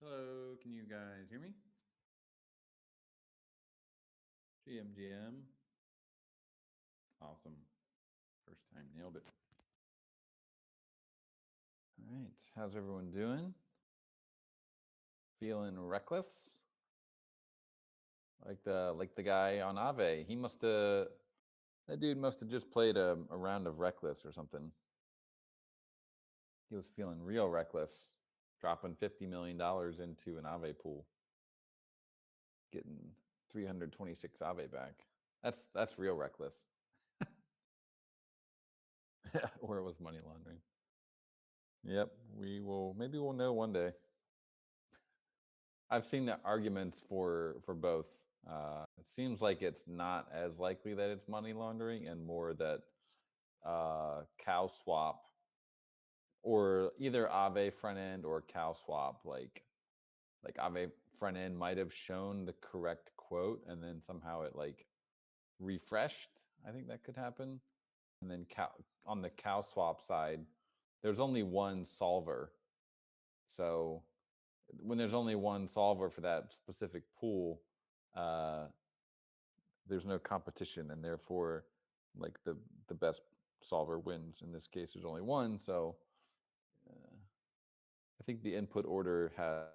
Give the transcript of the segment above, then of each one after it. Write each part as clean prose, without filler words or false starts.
Hello, can you guys hear me? GM. Awesome. First time, nailed it. All right, how's everyone doing? Feeling reckless? Like the guy on Aave. He that dude must have just played a round of Rektless or something. He was feeling real reckless, dropping $50 million into an Aave pool, getting 326 Aave back. That's real reckless. Or it was money laundering. Yep, maybe we'll know one day. I've seen the arguments for both. It seems like it's not as likely that it's money laundering and more that cow swap or either Aave front end or cow swap, like Aave front end might have shown the correct quote and then somehow it like refreshed. I think that could happen. And then on the cow swap side, there's only one solver. So when there's only one solver for that specific pool, there's no competition, and therefore, like the best solver wins. In this case, there's only one, so I think the input order had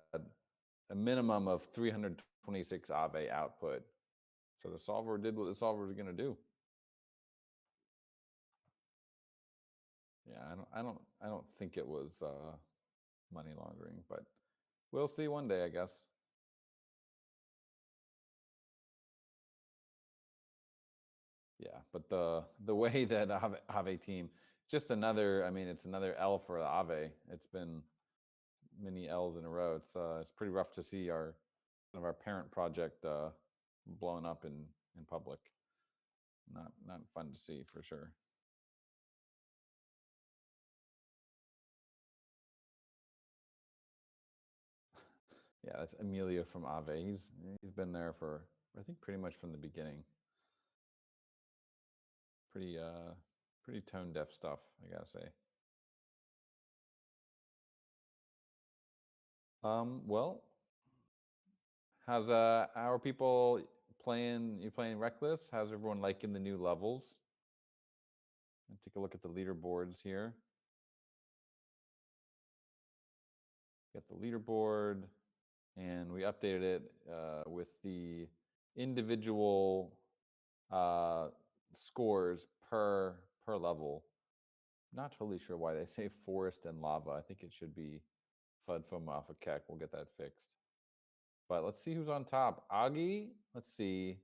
a minimum of 326 Aave output. So the solver did what the solver was going to do. Yeah, I don't think it was money laundering, but we'll see one day, I guess. Yeah, but the way that Aave team, just another. I mean, it's another L for Aave. It's been many L's in a row. It's pretty rough to see our parent project blowing up in public. Not fun to see for sure. Yeah, that's Emilio from Aave. He's been there for, I think, pretty much from the beginning. Pretty tone deaf stuff, I gotta say. Well, how are people playing? You playing Rektless? How's everyone liking the new levels? And take a look at the leaderboards here. Got the leaderboard, and we updated it with the individual scores per level. Not totally sure why they say forest and lava. I think it should be FUD, FOMO, Alpha, Keck. We'll get that fixed. But let's see who's on top. Augie, let's see.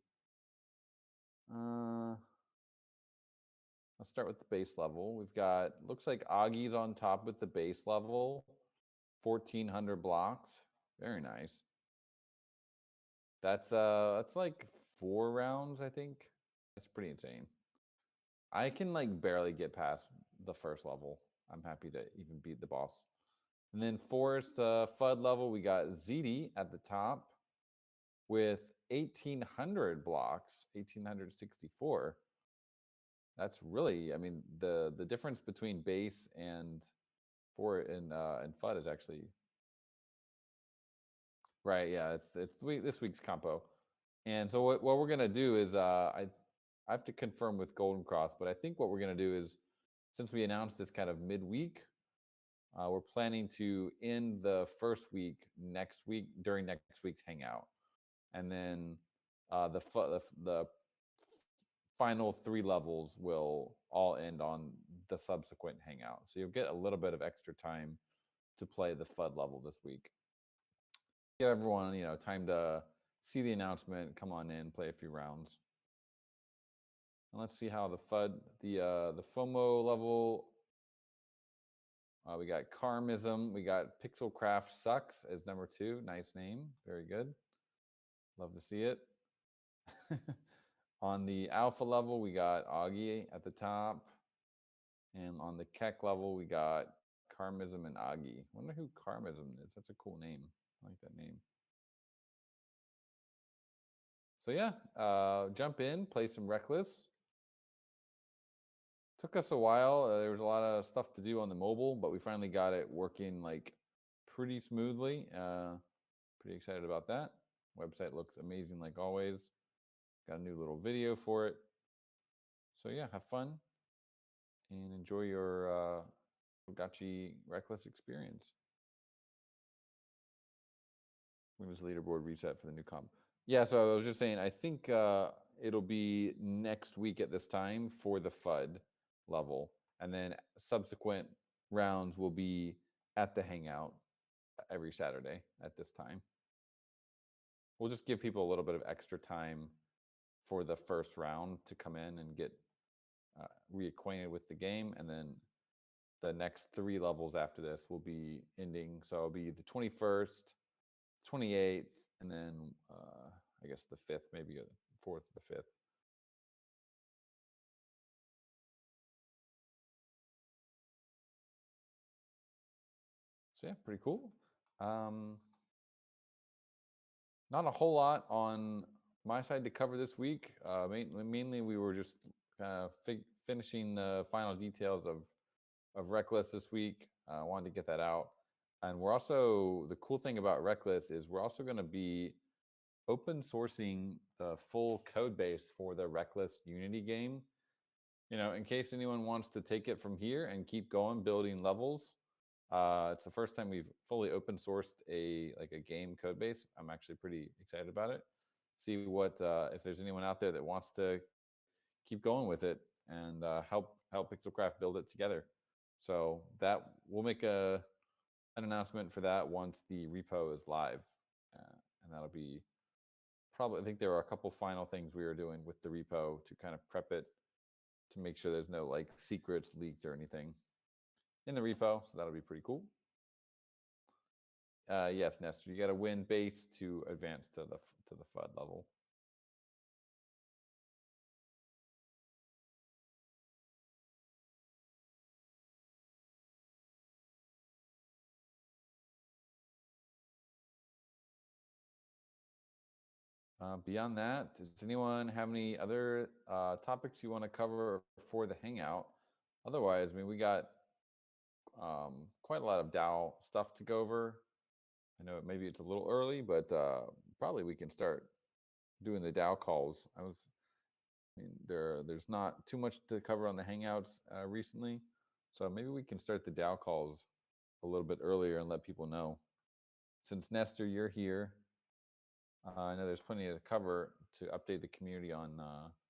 Let's start with the base level. We've got, looks like Augie's on top with the base level. 1,400 blocks. Very nice. That's like 4 rounds, I think. That's pretty insane. I can like barely get past the first level. I'm happy to even beat the boss. And then Forest FUD level, we got ZD at the top with 1,800 blocks, 1,864. That's really, I mean, the difference between base and FUD is actually right. Yeah, it's this week's compo. And so what we're gonna do is I have to confirm with Golden Cross, but I think what we're gonna do is, since we announced this kind of midweek, we're planning to end the first week next week during next week's Hangout, and then the final 3 levels will all end on the subsequent Hangout. So you'll get a little bit of extra time to play the FUD level this week. Give everyone, time to see the announcement, come on in, play a few rounds. And let's see how the FUD, the FOMO level. We got Karmism. We got Pixelcraft Sucks as number 2. Nice name. Very good. Love to see it. On the alpha level, we got Augie at the top. And on the Keck level, we got Karmism and Augie. Wonder who Karmism is. That's a cool name. I like that name. So yeah, jump in, play some Rektless. Took us a while. There was a lot of stuff to do on the mobile, but we finally got it working like pretty smoothly. pretty excited about that. Website looks amazing like always. Got a new little video for it. So yeah, have fun and enjoy your Gotchi Rektless experience. Windows leaderboard reset for the new comp. Yeah, so I was just saying, I think it'll be next week at this time for the FUD level, and then subsequent rounds will be at the Hangout every Saturday at this time. We'll just give people a little bit of extra time for the first round to come in and get reacquainted with the game, and then the next 3 levels after this will be ending. So it'll be the 21st, 28th, and then I guess the 5th, maybe the 4th, the 5th. So yeah, pretty cool. Not a whole lot on my side to cover this week. Mainly we were just kind of finishing the final details of Rektless this week. I wanted to get that out. And we're also, the cool thing about Rektless is we're also going to be open sourcing the full code base for the Rektless Unity game. You know, in case anyone wants to take it from here and keep going building levels. It's the first time we've fully open sourced a game code base. I'm actually pretty excited about it. See what if there's anyone out there that wants to keep going with it and help Pixelcraft build it together. So that we'll make an announcement for that once the repo is live, and that'll be probably. I think there are a couple final things we are doing with the repo to kind of prep it to make sure there's no like secrets leaked or anything in the repo. So that'll be pretty cool. Yes, Nestor, you got to win base to advance to the FUD level. Beyond that, does anyone have any other topics you want to cover for the Hangout? Otherwise, I mean, we got quite a lot of DAO stuff to go over. I know maybe it's a little early, but probably we can start doing the DAO calls. I mean, there's not too much to cover on the Hangouts recently, so maybe we can start the DAO calls a little bit earlier and let people know. Since Nestor, you're here, I know there's plenty to cover to update the community on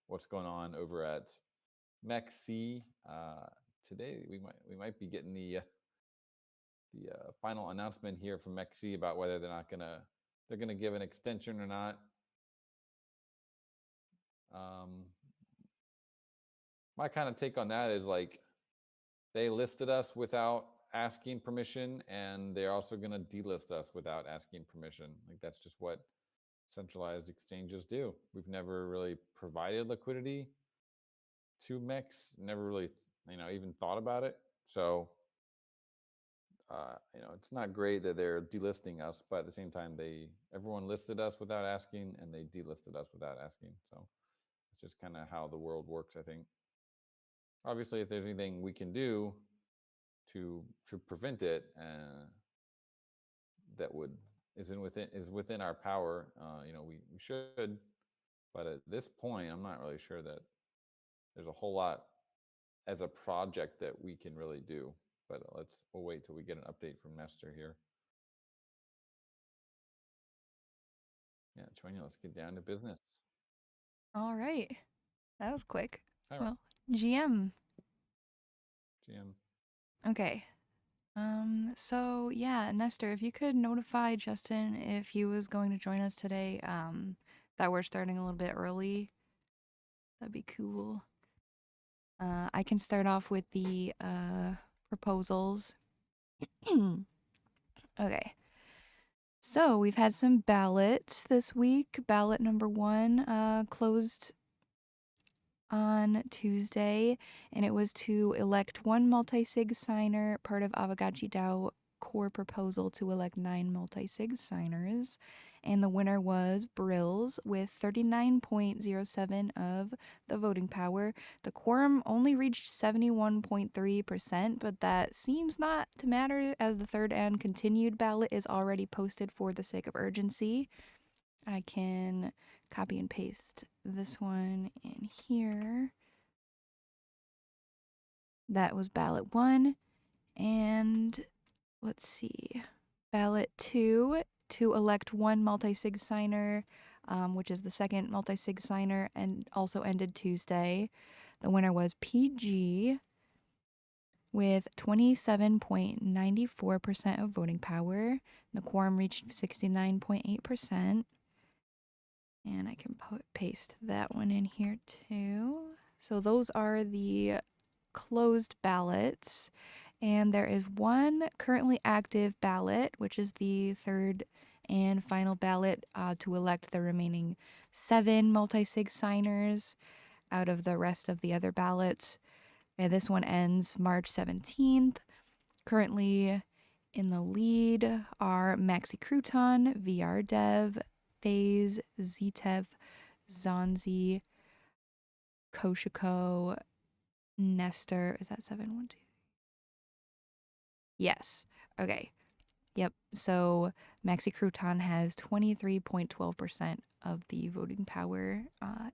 what's going on over at MEXC. Today, we might be getting the final announcement here from MEXC about whether they're gonna give an extension or not. My kind of take on that is like they listed us without asking permission, and they're also going to delist us without asking permission. Like that's just what centralized exchanges do. We've never really provided liquidity to MEX, never really, even thought about it. So, it's not great that they're delisting us, but at the same time, everyone listed us without asking, and they delisted us without asking. So it's just kind of how the world works, I think. Obviously, if there's anything we can do to prevent it, that is within our power, we should. But at this point, I'm not really sure that there's a whole lot as a project that we can really do. But we'll wait till we get an update from Nestor here. Yeah, Chonya, let's get down to business. All right. That was quick. All right. Well, GM. Okay. So yeah, Nestor, if you could notify Justin if he was going to join us today, that we're starting a little bit early, that'd be cool. I can start off with the proposals. Okay. So we've had some ballots this week. Ballot number 1 closed on Tuesday, and it was to elect 1 Multi-Sig Signer, part of Aavegotchi DAO Core Proposal to elect 9 Multi-Sig Signers, and the winner was Brills with 39.07 of the voting power. The quorum only reached 71.3%, but that seems not to matter as the third and continued ballot is already posted for the sake of urgency. I can copy and paste this one in here. That was ballot 1. And let's see. Ballot 2 to elect one Multi-Sig Signer, which is the second Multi-Sig Signer, and also ended Tuesday. The winner was PG with 27.94% of voting power. The quorum reached 69.8%. And I can paste that one in here too. So those are the closed ballots. And there is one currently active ballot, which is the third and final ballot to elect the remaining 7 Multi-Sig Signers out of the rest of the other ballots. And this one ends March 17th. Currently in the lead are MEXC Crouton, VR Dev, Phase, Ztev, Zonzi, Koshiko, Nestor. Is that 712? Yes. Okay. Yep. So MEXC Crouton has 23.12% of the voting power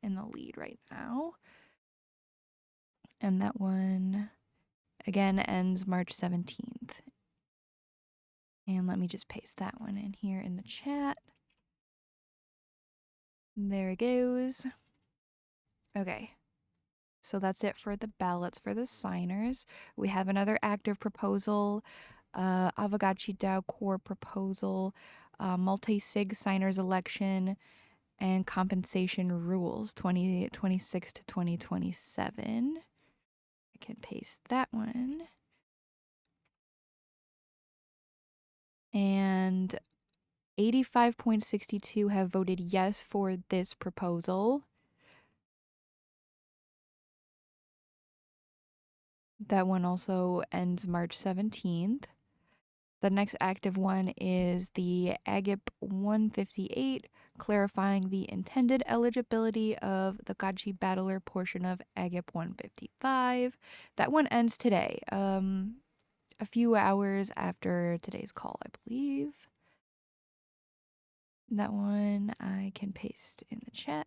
in the lead right now. And that one, again, ends March 17th. And let me just paste that one in here in the chat. There it goes. Okay. So that's it for the ballots for the signers. We have another active proposal, Aavegotchi DAO Core Proposal, Multi-Sig Signers election, and compensation rules 2026 to 2027. I can paste that one. And 85.62 have voted yes for this proposal. That one also ends March 17th. The next active one is the Agip 158, clarifying the intended eligibility of the Gotchi Battler portion of Agip 155. That one ends today, a few hours after today's call, I believe. That one I can paste in the chat.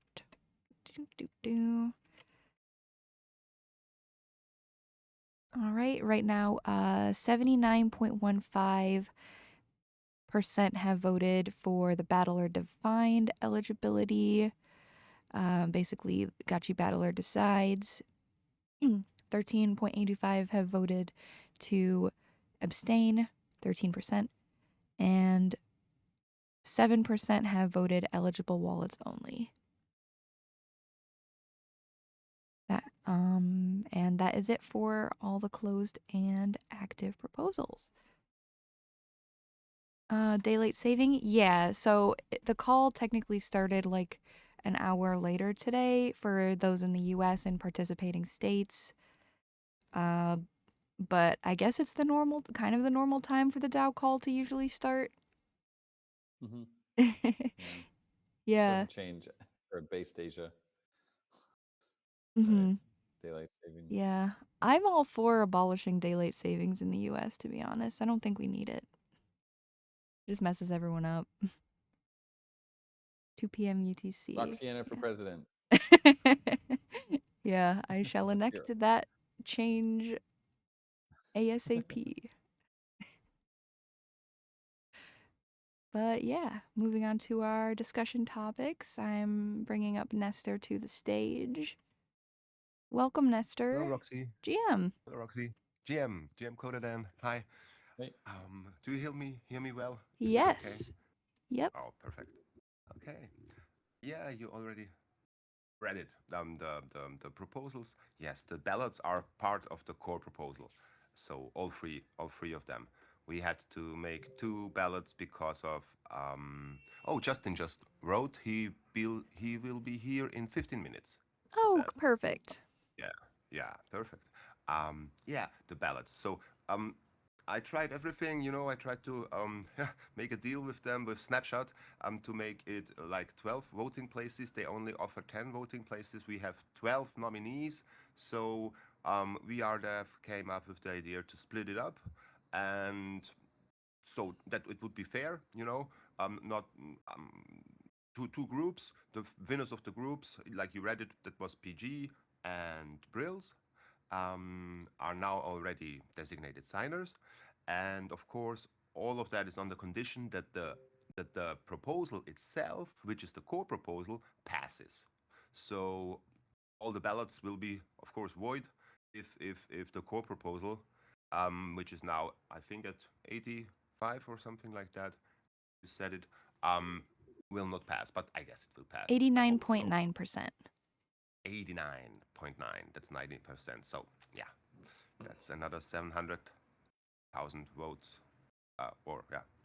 All right now, 79.15% have voted for the Battler Defined eligibility. Basically, Gotchi Battler decides. 13.85 have voted to abstain, 13%, and 7% have voted eligible wallets only. And that is it for all the closed and active proposals. Daylight saving? Yeah, so the call technically started like an hour later today for those in the US and participating states. But I guess it's the normal time for the DAO call to usually start. Mm-hmm. Yeah. Doesn't change for based Asia. Mm-hmm. Right. Daylight savings. Yeah. I'm all for abolishing daylight savings in the US, to be honest. I don't think we need it. It just messes everyone up. 2 p.m. UTC. Roxana for president. Yeah, I shall enact that change ASAP. But yeah, moving on to our discussion topics. I'm bringing up Nestor to the stage. Welcome, Nestor. Hello, Roxy. GM. Hello, Roxy. GM coderdan. Hi. Hey. Do you hear me well? Is yes. Okay? Yep. Oh, perfect. Okay. Yeah, you already read it. The proposals. Yes, the ballots are part of the core proposal. So all three of them. We had to make 2 ballots because of Justin just wrote he will be here in 15 minutes. Oh, perfect. Yeah, perfect. The ballots. So I tried everything, I tried to make a deal with them, with Snapshot, to make it like 12 voting places. They only offer 10 voting places. We have 12 nominees. So VRDev came up with the idea to split it up, and so that it would be fair, not two groups. The winners of the groups, like you read it, that was PG and Brills, are now already designated signers, and of course, all of that is on the condition that the proposal itself, which is the core proposal, passes. So all the ballots will be, of course, void if the core proposal, which is now I think at 85 or something like that, you said it, will not pass. But I guess it will pass. 89.9%. 89.9. That's 90%. So yeah, that's another 700,000 votes,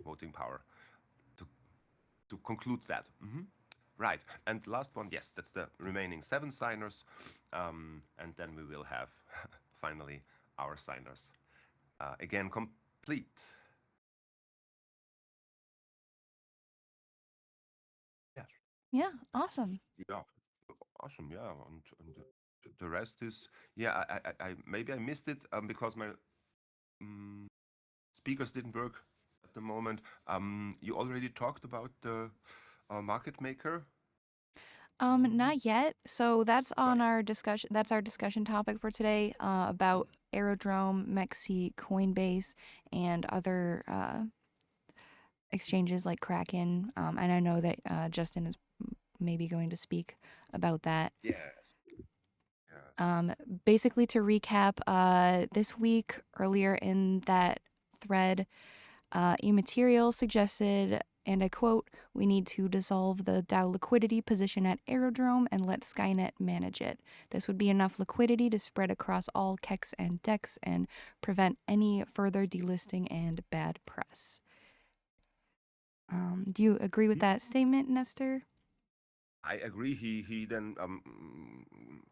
voting power to conclude that. Right. And last one, yes, that's the remaining 7 signers, and then we will have finally our signers again complete. Yes. Yeah, awesome. Yeah. Awesome, yeah, and the rest is, yeah, I maybe I missed it because my speakers didn't work at the moment. You already talked about the market maker. Not yet. So that's on Right. our discussion. That's our discussion topic for today, about Aerodrome, MEXC, Coinbase, and other exchanges like Kraken. And I know that Justin is maybe going to speak about that. Yes. Yes. Basically, to recap, this week, earlier in that thread, eMaterial suggested, and I quote, "We need to dissolve the DAO liquidity position at Aerodrome and let Skynet manage it. This would be enough liquidity to spread across all KEX and DEX and prevent any further delisting and bad press." Do you agree with that statement, Nestor? I agree. He then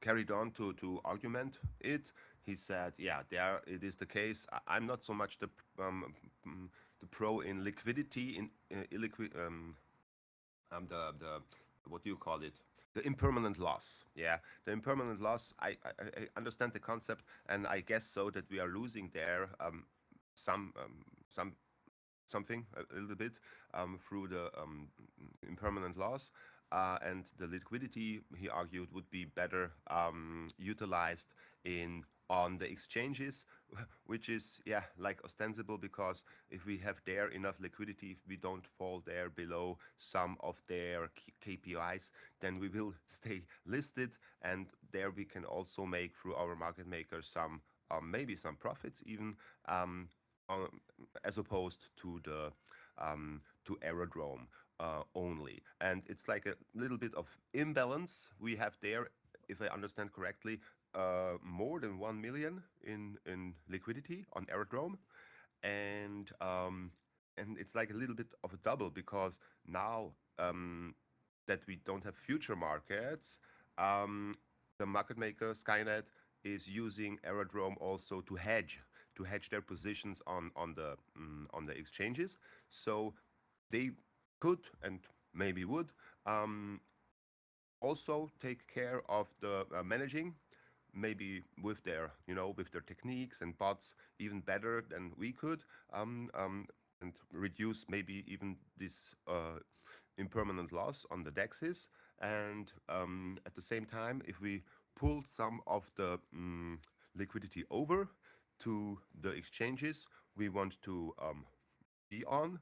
carried on to argument it. He said, "Yeah, there it is the case. I'm not so much the pro in liquidity in illiquid the what do you call it? The impermanent loss. Yeah, the impermanent loss. I understand the concept, and I guess so that we are losing there some something a little bit through the impermanent loss. And the liquidity, he argued, would be better utilized on the exchanges, which is like ostensible, because if we have there enough liquidity, if we don't fall there below some of their KPIs, then we will stay listed, and there we can also make through our market makers some maybe some profits even, as opposed to the to Aerodrome only. And it's like a little bit of imbalance we have there, if I understand correctly, more than 1 million in liquidity on Aerodrome, and it's like a little bit of a double, because now that we don't have future markets, the market maker Skynet is using Aerodrome also to hedge their positions on the exchanges. So they could and maybe would also take care of the managing, maybe with their techniques and bots even better than we could, and reduce maybe even this impermanent loss on the DEXs. And at the same time, if we pull some of the liquidity over to the exchanges we want to be on,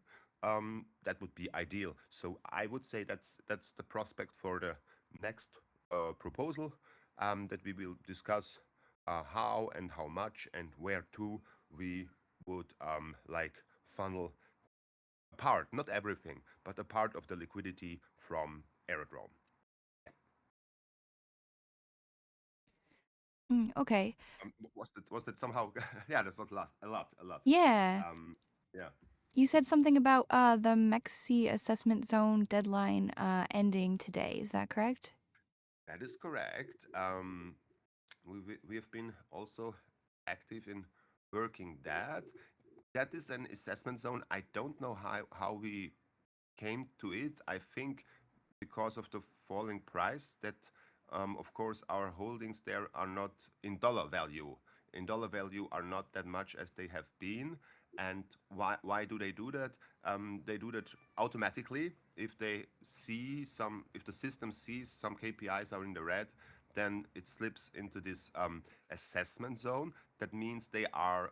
that would be ideal. So I would say that's the prospect for the next proposal that we will discuss, how and how much and where to we would like funnel a part, not everything, but a part of the liquidity from Aerodrome. Okay. Was that somehow? Yeah, that's what a lot. Yeah. Yeah. You said something about the MEXC assessment zone deadline ending today. Is that correct? That is correct. We have been also active in working that. That is an assessment zone. I don't know how we came to it. I think because of the falling price that of course our holdings there are not in dollar value. In dollar value are not that much as they have been. And why do they do that? They do that automatically. If they see if the system sees some KPIs are in the red, then it slips into this assessment zone. That means they are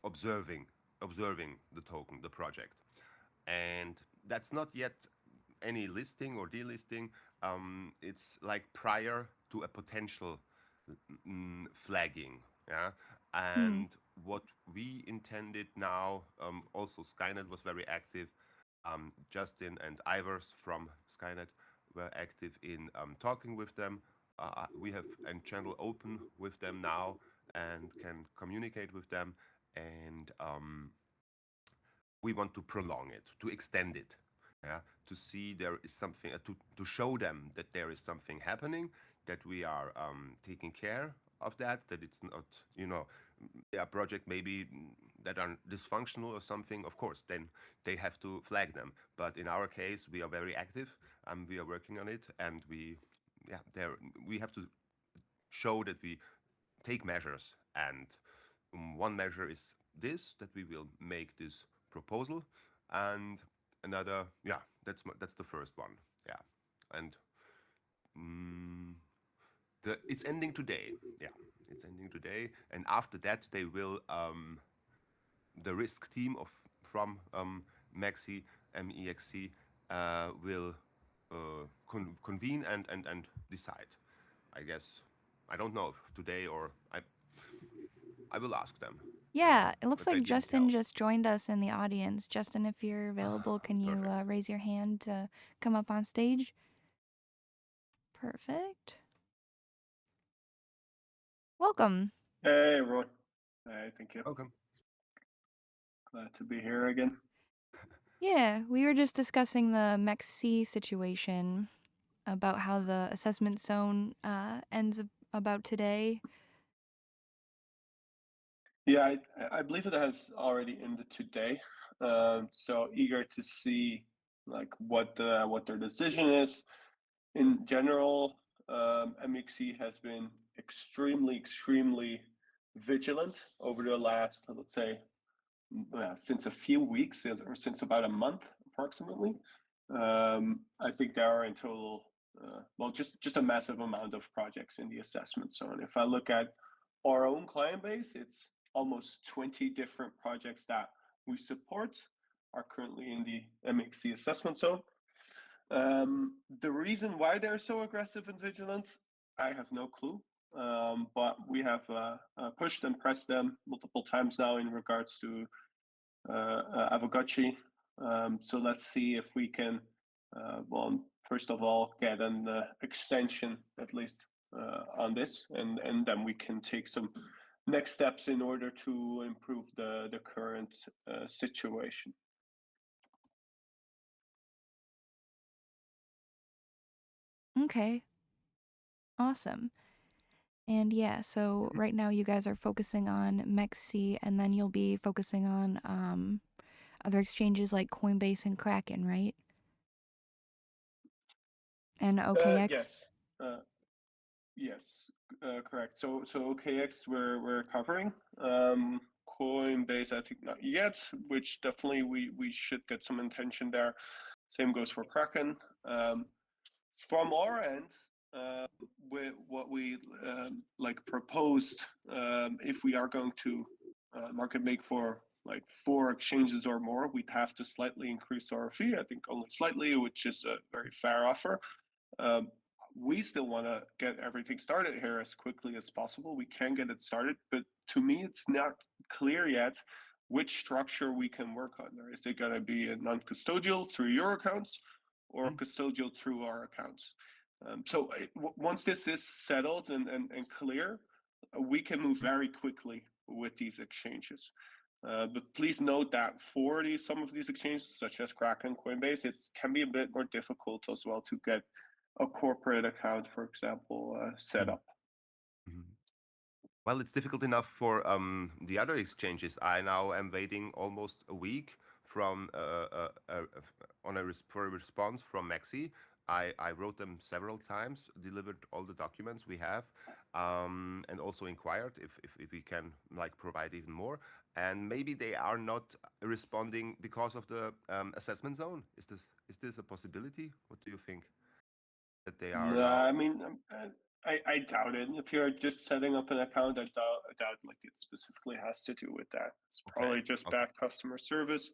observing the token, the project. And that's not yet any listing or delisting. It's like prior to a potential flagging. Yeah. And what we intended now, also Skynet was very active. Justin and Ivers from Skynet were active in talking with them. We have a channel open with them now and can communicate with them. And we want to prolong it, to extend it, yeah, to see there is something, to show them that there is something happening, that we are taking care of that it's not, a project maybe that are dysfunctional or something. Of course, then they have to flag them. But in our case, we are very active. We are working on it, and we have to show that we take measures. And one measure is this, that we will make this proposal, and another, that's the first one. Yeah. And it's ending today. Yeah, it's ending today. And after that, they will the risk team from MEXC will convene and decide. I guess, I don't know if today or I will ask them. Yeah, it looks But they like didn't Justin tell. just joined us in the audience. Justin, if you're available, can you Perfect. raise your hand to come up on stage? Perfect. Welcome. Hey, everyone. Hey, thank you. Welcome. Glad to be here again. Yeah, we were just discussing the MEXC situation about how the assessment zone ends about today. Yeah, I believe it has already ended today. So eager to see like what their decision is. In general, MEXC has been extremely vigilant over the last, let's say, since a few weeks, or since about a month approximately. I think there are in total, just a massive amount of projects in the assessment zone. If I look at our own client base, it's almost 20 different projects that we support are currently in the MEXC assessment zone. The reason why they're so aggressive and vigilant, I have no clue. But we have pushed and pressed them multiple times now in regards to Aavegotchi. So let's see if we can, first of all, get an extension at least on this, and then we can take some next steps in order to improve the current situation. Okay. Awesome. And yeah, so right now you guys are focusing on MEXC, and then you'll be focusing on other exchanges like Coinbase and Kraken, right? And OKX? Yes. Yes, correct. So OKX we're covering. Coinbase, I think not yet, which definitely we should get some attention there. Same goes for Kraken. From our end, with what we like proposed, if we are going to market make for like 4 exchanges or more, we'd have to slightly increase our fee. I think only slightly, which is a very fair offer. We still want to get everything started here as quickly as possible. We can get it started, but to me, it's not clear yet which structure we can work on there. Is it going to be a non-custodial through your accounts or custodial through our accounts? So once this is settled and clear, we can move very quickly with these exchanges. But please note that for some of these exchanges, such as Kraken, Coinbase, it can be a bit more difficult as well to get a corporate account, for example, set up. Well, it's difficult enough for the other exchanges. I now am waiting almost a week from for a response from MEXC. I wrote them several times, delivered all the documents we have, and also inquired if we can like provide even more. And maybe they are not responding because of the assessment zone. Is this a possibility? What do you think? That they are No, now? I mean, I doubt it. If you're just setting up an account, I doubt like it specifically has to do with that. It's Okay. probably just Okay. bad customer service.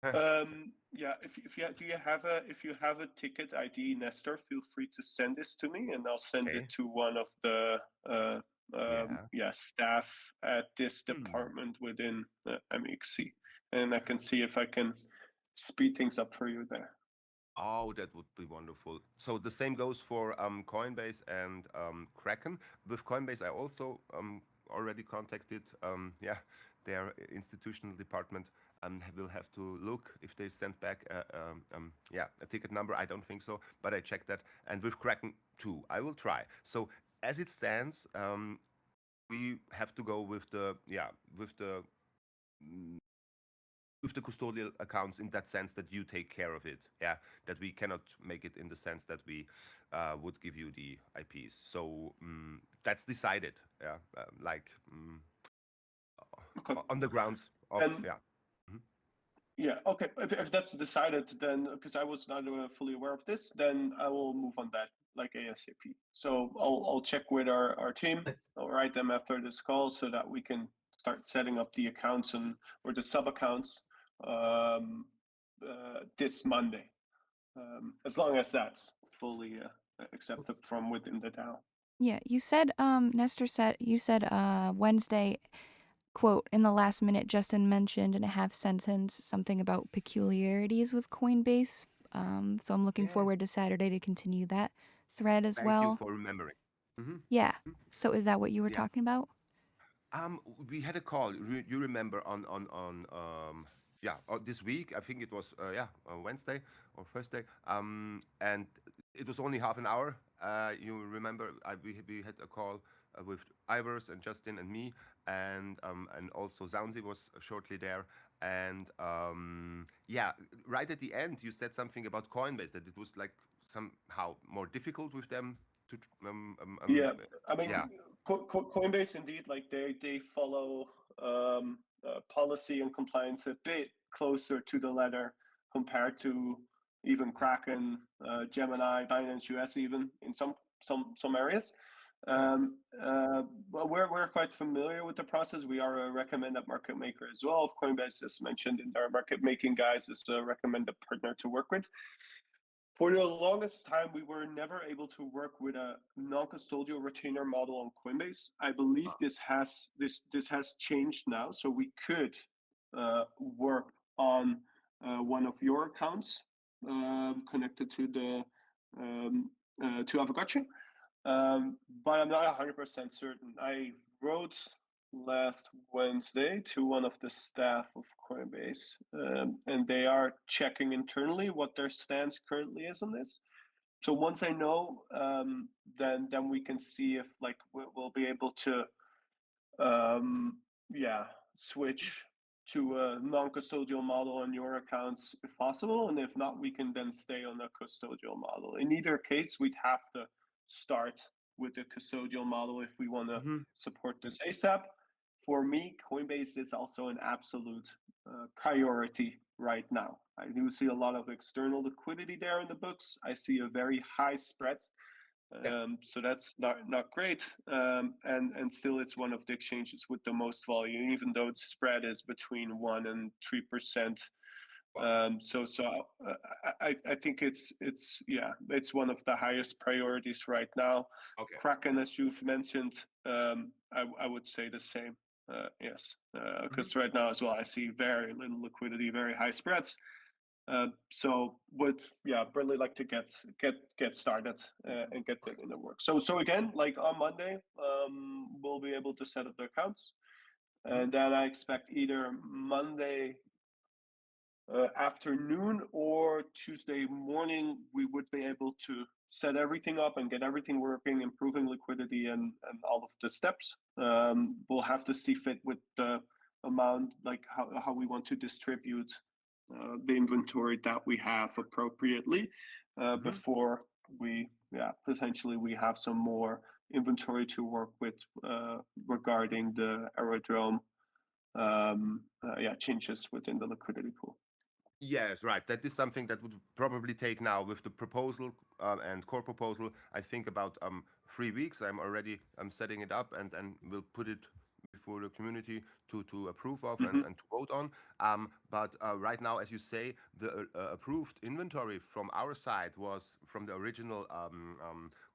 Yeah, if you have a ticket ID, Nestor, feel free to send this to me, and I'll send Okay. it to one of the Yeah. staff at this Hmm. department within MEXC, and I can see if I can speed things up for you there. Oh, that would be wonderful. So the same goes for Coinbase and Kraken. With Coinbase, I also already contacted their institutional department, and will have to look if they sent back a ticket number. I don't think so, but I checked that. And with Kraken too, I will try. So as it stands, we have to go with the mm, with the custodial accounts in that sense that you take care of it. Yeah, that we cannot make it in the sense that we would give you the IPs. So that's decided. Yeah, Okay. on the grounds of And yeah. Mhm. yeah, okay. If that's decided, then because I was not fully aware of this, then I will move on that like ASAP. So I'll check with our team. I'll write them after this call so that we can start setting up the accounts and or the sub accounts this Monday, as long as that's fully accepted from within the DAO. Yeah, you said Nestor said you said Wednesday, quote, in the last minute Justin mentioned in a half sentence something about peculiarities with Coinbase. So I'm looking Yes. forward to Saturday to continue that thread as Thank you well. for remembering. Mhm. Yeah. So is that what you were Yeah. talking about? We had a call. You remember this week. I think it was Wednesday or Thursday. And it was only half an hour. You remember we had a call with Ivers and Justin and me, and also Zaunzi was shortly there. And right at the end, you said something about Coinbase that it was like somehow more difficult with them to Yeah, I mean, yeah. Coinbase indeed, like they follow policy and compliance a bit closer to the letter compared to even Kraken, Gemini, Binance US, even in some areas. But we're quite familiar with the process. We are a recommended market maker as well. Coinbase, as mentioned in our market making guys, is a recommended partner to work with. For the longest time, we were never able to work with a non-custodial retainer model on Coinbase. I believe this has changed now, so we could work on one of your accounts connected to the to Aavegotchi. But I'm not 100% certain. I wrote last Wednesday to one of the staff of Coinbase, and they are checking internally what their stance currently is on this. So once I know, then we can see if like we'll be able to, yeah, switch to a non-custodial model on your accounts if possible, and if not, we can then stay on the custodial model. In either case, we'd have to start with the custodial model if we want to support this ASAP. For me, Coinbase is also an absolute priority right now. I do see a lot of external liquidity there in the books. I see a very high spread, so that's not great. And still, it's one of the exchanges with the most volume, even though its spread is between 1% and 3%. I think it's one of the highest priorities right now. Okay. Kraken, as you've mentioned, I would say the same. Yes, because right now as well, I see very little liquidity, very high spreads. So would really like to get started and get them in the work. So again, like on Monday, we'll be able to set up the accounts, and then I expect either Monday afternoon or Tuesday morning, we would be able to set everything up and get everything working, improving liquidity and all of the steps. We'll have to see fit with the amount, like how we want to distribute the inventory that we have appropriately before we, potentially we have some more inventory to work with regarding the Aerodrome changes within the liquidity pool. Yes, right. That is something that would probably take now with the proposal and core proposal. I think about 3 weeks. I'm setting it up and we'll put it before the community to approve of and to vote on. But right now, as you say, the approved inventory from our side was from the original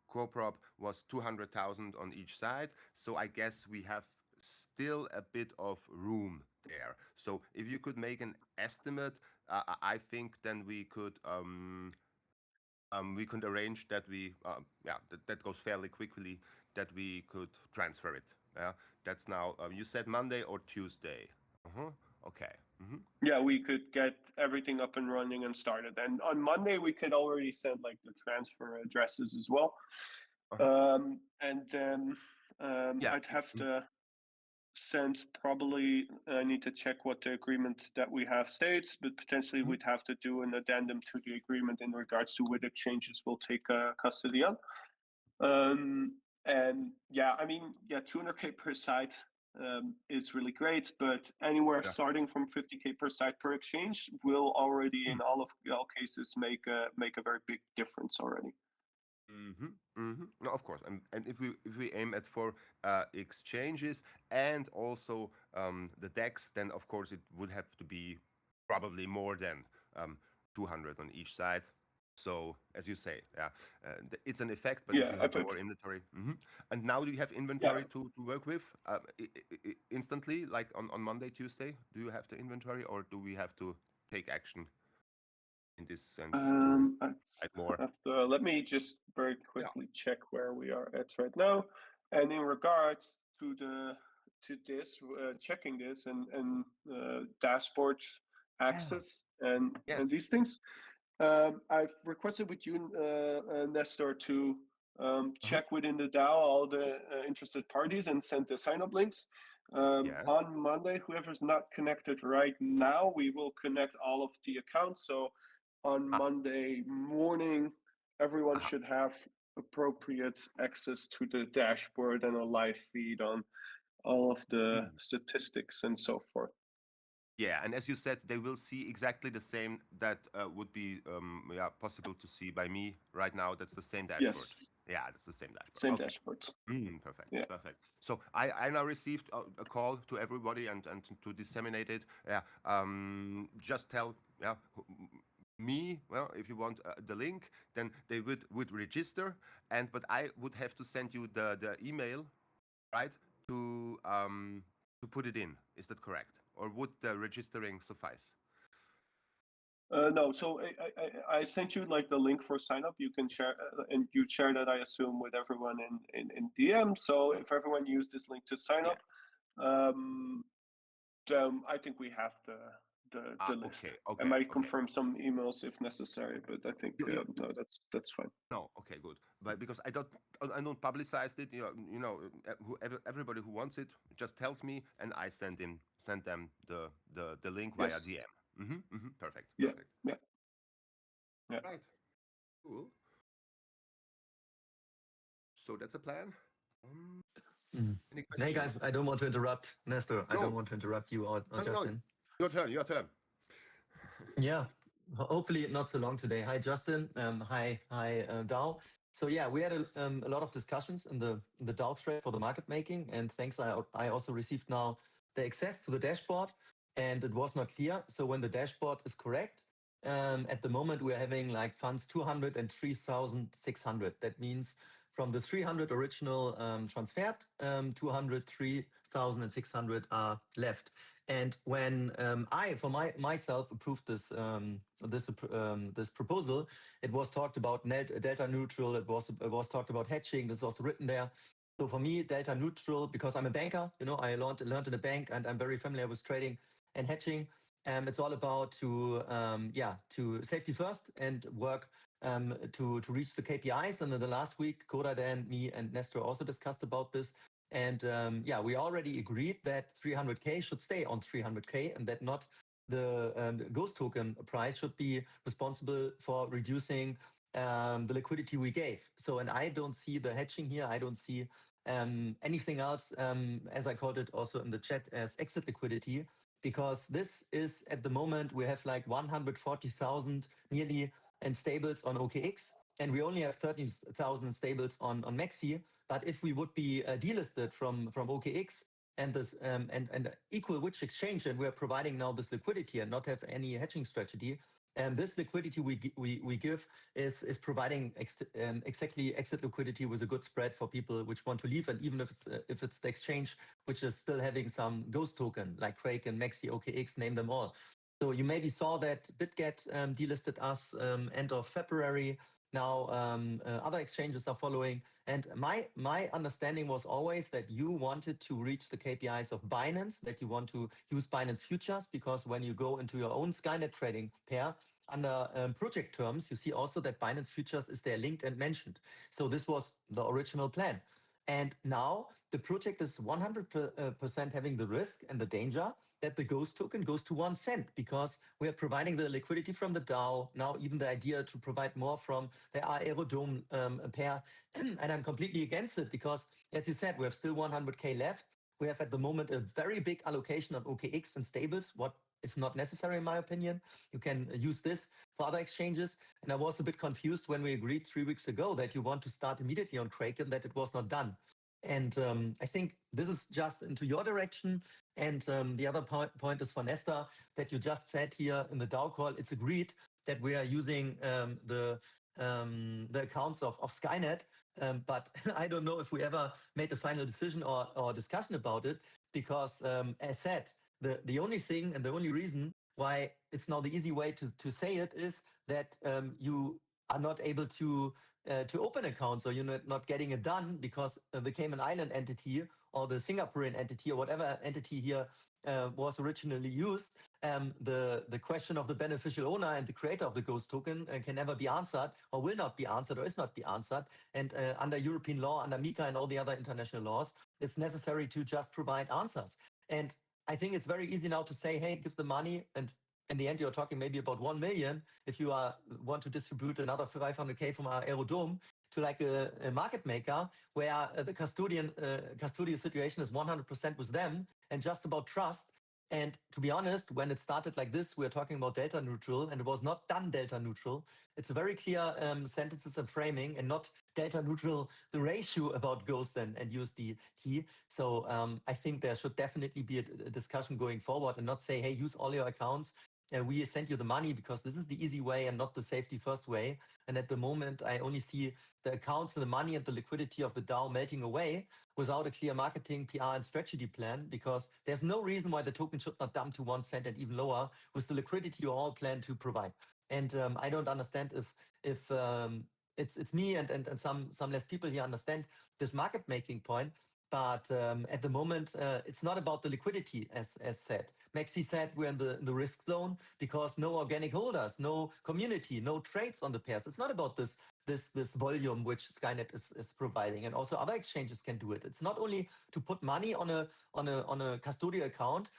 core prop was 200,000 on each side. So I guess we have still a bit of room there. So if you could make an estimate, I think then we could arrange that that goes fairly quickly, that we could transfer it. Yeah, that's now you said Monday or Tuesday. Okay. Yeah, we could get everything up and running and started. And on Monday we could already send like the transfer addresses as well. And then I'd have to send probably, I need to check what the agreement that we have states, but potentially we'd have to do an addendum to the agreement in regards to which exchanges will take custody on. And yeah, I mean, 200K per site is really great, but anywhere starting from 50K per site per exchange will already in all cases make a very big difference already. No, of course, and if we aim at for exchanges and also the DEX, then of course it would have to be probably more than 200 on each side. So as you say, it's an effect, but if you have more inventory, and now do you have inventory to work with instantly, like on Monday, Tuesday? Do you have the inventory, or do we have to take action in this sense? More. Let me just very quickly check where we are at right now. And in regards to this, checking this and dashboard access and these things, I've requested with you, Nestor, to check within the DAO all the interested parties and send the sign-up links. On Monday, whoever's not connected right now, we will connect all of the accounts. So on Monday morning, everyone should have appropriate access to the dashboard and a live feed on all of the statistics and so forth. Yeah, and as you said, they will see exactly the same that would be possible to see by me right now. That's the same dashboard. Yes. Yeah, that's the same dashboard. Same dashboard. Perfect. Yeah. Perfect. So I now received a call to everybody and to disseminate it. Just tell me, well, if you want the link, then they would register, but I would have to send you the email, right, to put it in. Is that correct? Or would the registering suffice? No, so I sent you like the link for sign up. You can share, and you share that, I assume, with everyone in DM. So if everyone used this link to sign up, I think we have the list. Okay, I might confirm some emails if necessary, but I think no, that's fine. No, okay, good. But because I don't publicize it, everybody who wants it just tells me, and I send them the link via DM. Perfect. Yeah. Right. Cool. So that's a plan. Hey guys, I don't want to interrupt, Nestor. I don't want to interrupt you or Justin. No. Your turn. Yeah, hopefully not so long today. Hi, Justin. Hi, DAO. So yeah, we had a lot of discussions in the DAO thread for the market making, and thanks, I also received now the access to the dashboard, and it was not clear. So when the dashboard is correct, at the moment we're having like funds 200 and 3,600. That means from the 300 original transferred, 203,600 are left. And when I, for myself, approved this proposal, it was talked about delta neutral. It was talked about hedging. This is also written there. So for me, delta neutral, because I'm a banker, I learned in a bank, and I'm very familiar with trading and hedging. It's all about to safety first and work to reach the KPIs. And in the last week, coderdan, me, and Nestor also discussed about this. And we already agreed that 300K should stay on 300K and that not the Ghost token price should be responsible for reducing the liquidity we gave. So, and I don't see the hedging here. I don't see anything else, as I called it also in the chat, as exit liquidity, because this is at the moment, we have like 140,000 nearly in stables on OKX, and we only have 13,000 stables on MEXC. But if we would be delisted from OKX and this and equal which exchange, and we're providing now this liquidity and not have any hedging strategy, and this liquidity we give is providing exactly exit liquidity with a good spread for people which want to leave, and even if it's the exchange which is still having some ghost token like Kraken, MEXC, OKX, name them all. So you maybe saw that BitGet delisted us end of February. Now other exchanges are following. And my understanding was always that you wanted to reach the KPIs of Binance, that you want to use Binance futures, because when you go into your own Skynet trading pair under project terms, you see also that Binance futures is there linked and mentioned. So this was the original plan. And now the project is 100% having the risk and the danger that the ghost token goes to 1 cent, because we are providing the liquidity from the DAO. Now even the idea to provide more from the Aerodrome pair. And I'm completely against it, because as you said, we have still 100K left. We have at the moment a very big allocation on OKX and stables, what is not necessary in my opinion. You can use this for other exchanges. And I was a bit confused when we agreed 3 weeks ago that you want to start immediately on Kraken, that it was not done. And I think this is just into your direction. And the other point is for Nestor, that you just said here in the DAO call, it's agreed that we are using the accounts of Skynet. But I don't know if we ever made a final decision or discussion about it, because as said, the only thing and the only reason why it's now the easy way to say it is that you are not able to open accounts, or you're not getting it done because the Cayman Island entity or the Singaporean entity or whatever entity here was originally used, the question of the beneficial owner and the creator of the ghost token can never be answered, or will not be answered, or is not be answered. And under European law, under MiCA and all the other international laws, it's necessary to just provide answers. And I think it's very easy now to say, hey, give the money, and in the end, you're talking maybe about 1 million if you want to distribute another 500K from our Aerodrome to like a market maker, where the custodian situation is 100% with them and just about trust. And to be honest, when it started like this, we're talking about delta neutral, and it was not done delta neutral. It's a very clear sentences and framing, and not delta neutral, the ratio about Ghost and USDT. So I think there should definitely be a discussion going forward, and not say, hey, use all your accounts. We send you the money because this is the easy way and not the safety first way. And at the moment, I only see the accounts and the money and the liquidity of the DAO melting away without a clear marketing, PR, and strategy plan, because there's no reason why the token should not dump to 1 cent and even lower with the liquidity you all plan to provide. And I don't understand if it's me and some less people here understand this market making point. But at the moment, it's not about the liquidity, as said. MEXC said we're in the risk zone because no organic holders, no community, no trades on the pairs. It's not about this volume which Skynet is providing, and also other exchanges can do it. It's not only to put money on a custodial account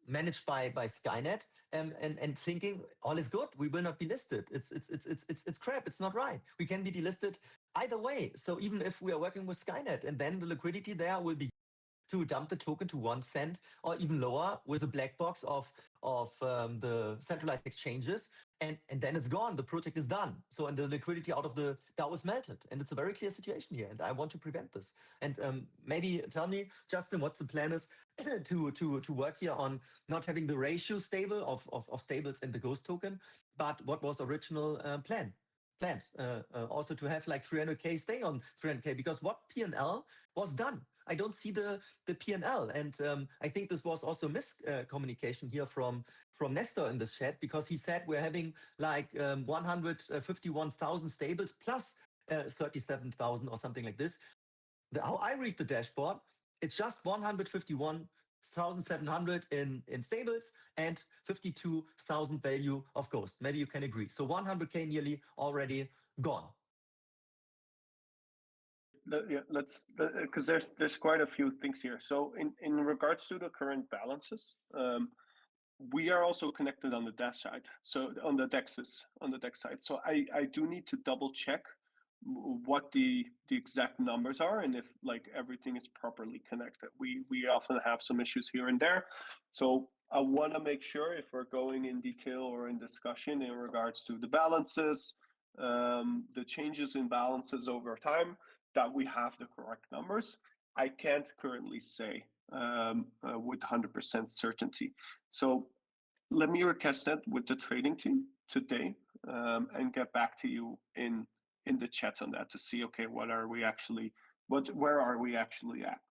managed by Skynet and thinking all is good, we will not be listed. It's crap. It's not right. We can be delisted either way. So even if we are working with Skynet, and then the liquidity there will be to dump the token to 1 cent or even lower with a black box of the centralized exchanges, and then it's gone. The project is done. So, and the liquidity out of the DAO is melted, and it's a very clear situation here, and I want to prevent this. And maybe tell me, Justin, what the plan is to work here on not having the ratio stable of stables and the ghost token, but what was original planned. Also to have like 300K stay on 300K, because what P&L was done. I don't see the P&L, and I think this was also miscommunication here from Nestor in this chat, because he said we're having like 151,000 stables plus 37,000 or something like this. How I read the dashboard, it's just 151 1,700 in stables and 52,000 value of Ghost. Maybe you can agree. So 100K nearly already gone. Yeah, let's, because there's quite a few things here. So in regards to the current balances, we are also connected on the DEX side. So on the DEX side. So I do need to double check what the exact numbers are and if like everything is properly connected. We often have some issues here and there. So I want to make sure if we're going in detail or in discussion in regards to the balances, the changes in balances over time, that we have the correct numbers. I can't currently say with 100% certainty. So let me request that with the trading team today and get back to you in the chat on that to see, okay, where are we actually at?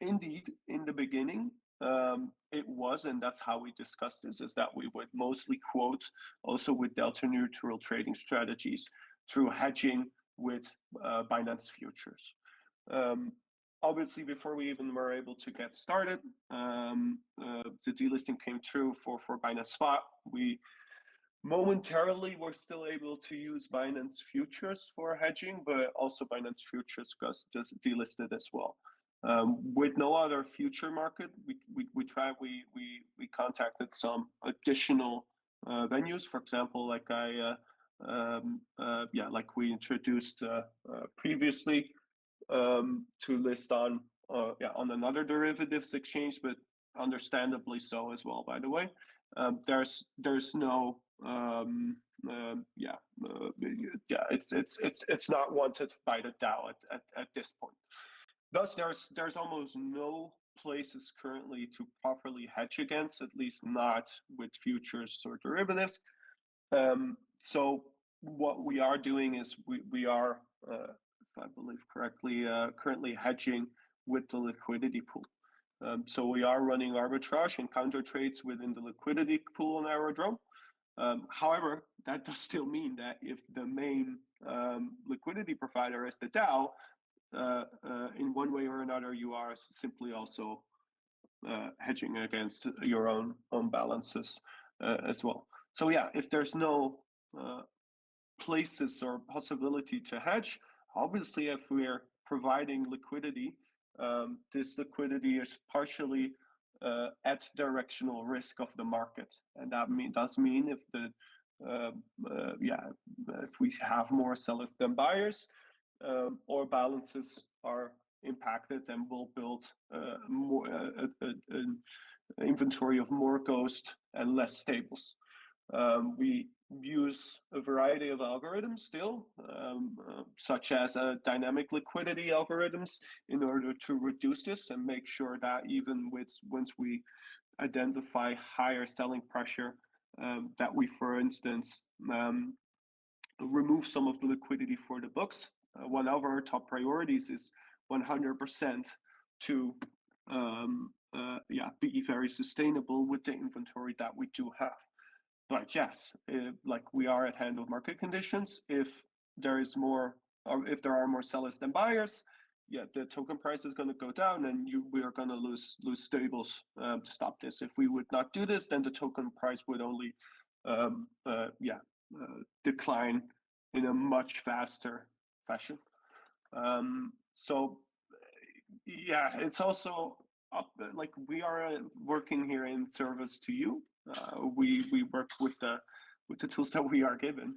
Indeed, in the beginning, it was, and that's how we discussed this, is that we would mostly quote also with delta neutral trading strategies through hedging with Binance futures. Obviously, before we even were able to get started, the delisting came through for Binance Spot. We momentarily were still able to use Binance futures for hedging, but also Binance futures got just delisted as well. With no other future market, we contacted some additional venues. For example, like like we introduced previously to list on another derivatives exchange, but understandably so as well. By the way, there's no it's not wanted by the DAO at this point. Thus, there's almost no places currently to properly hedge against, at least not with futures or derivatives. So what we are doing is we are, if I believe correctly, currently hedging with the liquidity pool. So we are running arbitrage and counter trades within the liquidity pool on Aerodrome. However, that does still mean that if the main liquidity provider is the DAO, in one way or another, you are simply also hedging against your own balances as well. So yeah, if there's no places or possibility to hedge, obviously if we're providing liquidity, this liquidity is partially at directional risk of the market, and that does mean if the if we have more sellers than buyers, or balances are impacted, and we'll build more an inventory of more Ghost and less stables. We use a variety of algorithms still, such as dynamic liquidity algorithms, in order to reduce this and make sure that even once we identify higher selling pressure, that we, for instance, remove some of the liquidity for the books. One of our top priorities is 100% to be very sustainable with the inventory that we do have. But yes, like we are at hand of market conditions. If there is more, or if there are more sellers than buyers, yeah, the token price is going to go down, and we are going to lose stables to stop this. If we would not do this, then the token price would only decline in a much faster fashion. So yeah, it's also like we are working here in service to you. We work with the tools that we are given,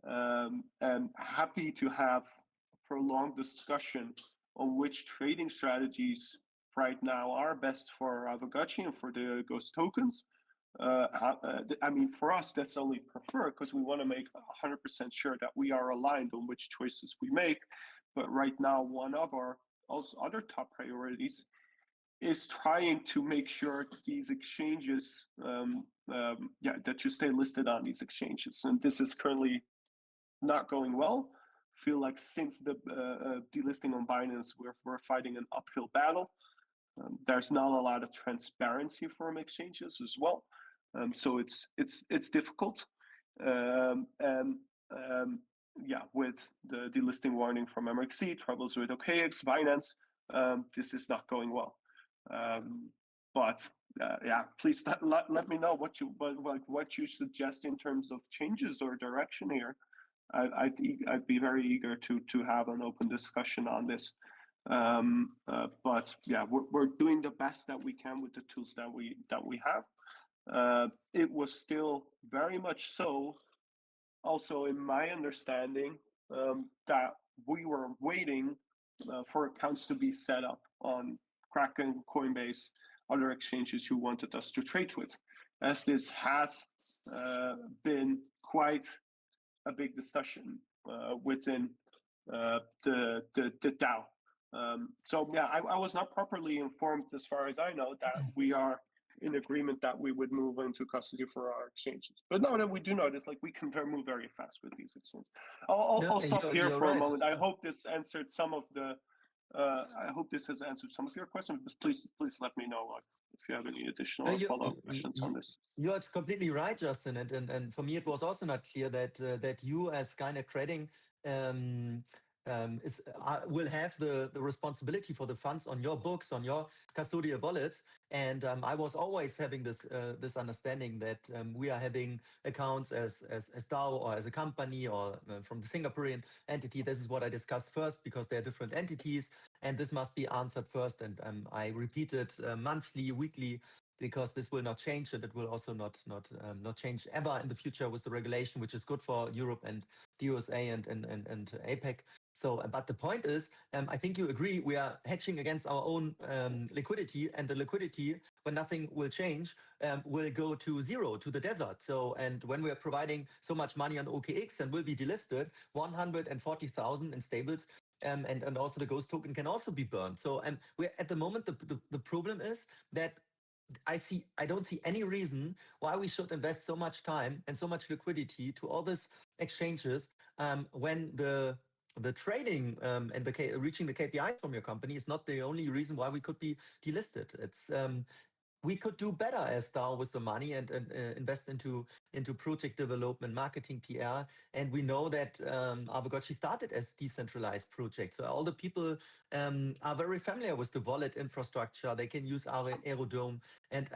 and happy to have a prolonged discussion on which trading strategies right now are best for Aavegotchi and for the Ghost tokens. I mean, for us, that's only preferred because we want to make 100% sure that we are aligned on which choices we make. But right now, one of our also other top priorities is trying to make sure these exchanges, that you stay listed on these exchanges. And this is currently not going well. Feel like since the delisting on Binance, we're fighting an uphill battle. There's not a lot of transparency from exchanges as well. So it's difficult. With the delisting warning from MEXC, troubles with OKX, Binance, this is not going well. but yeah, please let me know what you suggest in terms of changes or direction here. I'd be very eager to have an open discussion on this. But yeah, we're doing the best that we can with the tools that we have. It was still very much so, also in my understanding, that we were waiting for accounts to be set up on Kraken, Coinbase, other exchanges who wanted us to trade with, as this has been quite a big discussion within the DAO. So yeah, I was not properly informed, as far as I know, that we are in agreement that we would move into custody for our exchanges. But now that we do know this, like, we can move very fast with these exchanges. I'll stop here you're for a right. moment. I hope this answered some of the. I hope this has answered some of your questions. But please let me know if you have any additional follow-up questions on this. You are completely right, Justin. And for me, it was also not clear that that you, as Skynet Trading, will have the responsibility for the funds on your books, on your custodial wallets. And I was always having this understanding that we are having accounts as DAO or as a company or from the Singaporean entity. This is what I discussed first, because they are different entities, and this must be answered first. And I repeat it monthly, weekly, because this will not change, and it will also not change ever in the future with the regulation, which is good for Europe and the USA and APEC. So, but the point is, I think you agree, we are hedging against our own liquidity, and the liquidity, when nothing will change, will go to zero, to the desert. So, and when we are providing so much money on OKX and will be delisted, 140,000 in stables, and also the ghost token can also be burned. So, we're at the moment, the problem is that I don't see any reason why we should invest so much time and so much liquidity to all these exchanges when the trading and reaching the KPIs from your company is not the only reason why we could be delisted. It's we could do better as DAO with the money and invest into project development, marketing, PR. And we know that Aavegotchi started as decentralized project. So all the people are very familiar with the wallet infrastructure. They can use our Aerodrome. And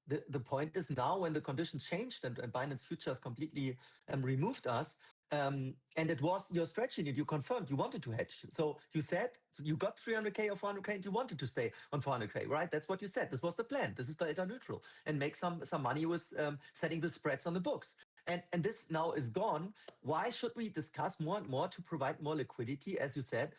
the point is, now when the conditions changed and Binance Futures completely removed us, and it was your strategy that you confirmed you wanted to hedge. So you said you got 300K or 400K and you wanted to stay on 400K, right? That's what you said. This was the plan. This is data neutral, and make some money with setting the spreads on the books. And this now is gone. Why should we discuss more and more to provide more liquidity, as you said,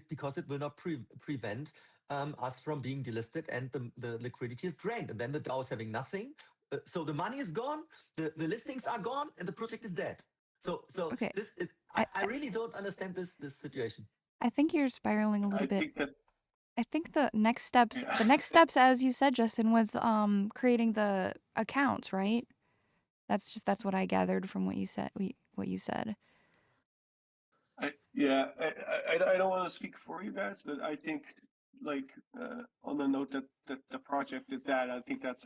because it will not prevent us from being delisted, and the liquidity is drained, and then the DAO is having nothing. So the money is gone, the listings are gone, and the project is dead. So Okay. I really don't understand this situation. I think you're spiraling a little bit. Think that, I think the next steps, yeah. as you said, Justin, was creating the accounts, right? That's what I gathered from what you said. What you said. I don't want to speak for you guys, but I think, like, on the note that the project is that, I think that's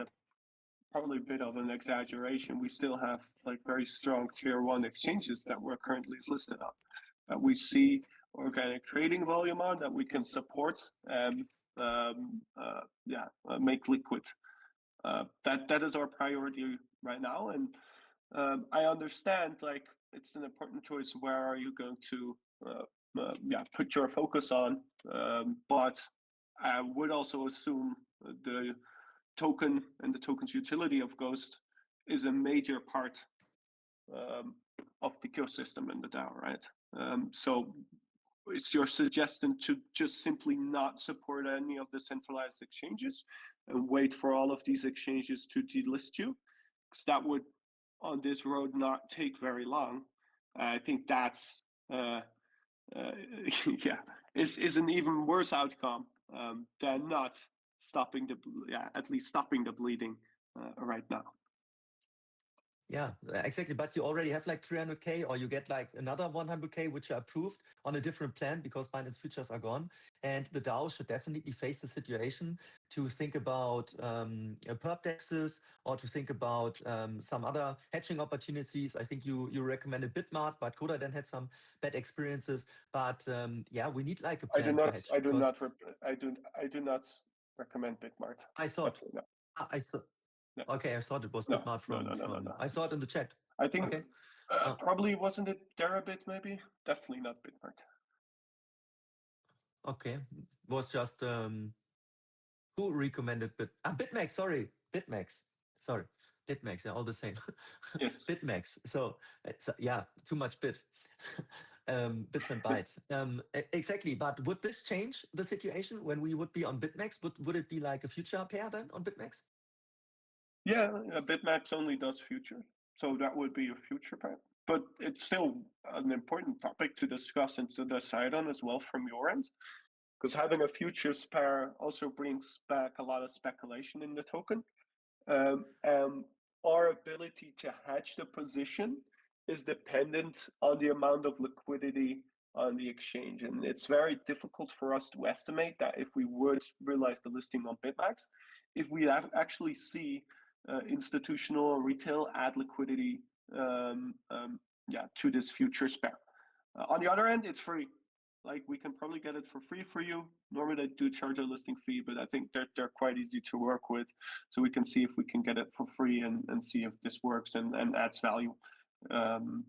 probably a bit of an exaggeration. We still have, like, very strong tier 1 exchanges that we're currently listed on, that we see organic trading volume on, that we can support and make liquid. That is our priority right now. And I understand, like, it's an important choice. Where are you going to put your focus on? But I would also assume the token and the token's utility of Ghost is a major part of the ecosystem in the DAO, right? So it's your suggestion to just simply not support any of the centralized exchanges and wait for all of these exchanges to delist you, because that would, on this road, not take very long. I think that's is an even worse outcome than not stopping at least stopping the bleeding right now. Yeah, exactly. But you already have like 300K, or you get like another 100K, which are approved on a different plan because Binance Futures are gone. And the DAO should definitely face the situation to think about perp taxes, or to think about some other hedging opportunities. I think you recommended Bitmart, but coderdan had some bad experiences. But yeah, we need like a plan to hedge. I do not recommend Bitmart. I thought. Definitely not. I thought. No. Okay, I thought it was No, Bitmart no, from. no. I saw it in the chat. I think Okay. probably wasn't it Derabit maybe? Definitely not Bitmart. Okay, was just who recommended BitMEX? Sorry, BitMEX. Sorry, BitMEX. They're all the same. Yes. BitMEX. So yeah, too much bit. Bits and bytes. Exactly. But would this change the situation when we would be on BitMEX? Would it be like a future pair then on BitMEX? Yeah, BitMEX only does future, so that would be a future pair. But it's still an important topic to discuss and to decide on as well from your end, because having a futures pair also brings back a lot of speculation in the token. Our ability to hedge the position is dependent on the amount of liquidity on the exchange. And it's very difficult for us to estimate that if we would realize the listing on BitMEX, if we actually see institutional or retail add liquidity to this futures pair. On the other end, it's free. Like we can probably get it for free for you. Normally they do charge a listing fee, but I think they're quite easy to work with. So we can see if we can get it for free and see if this works and adds value.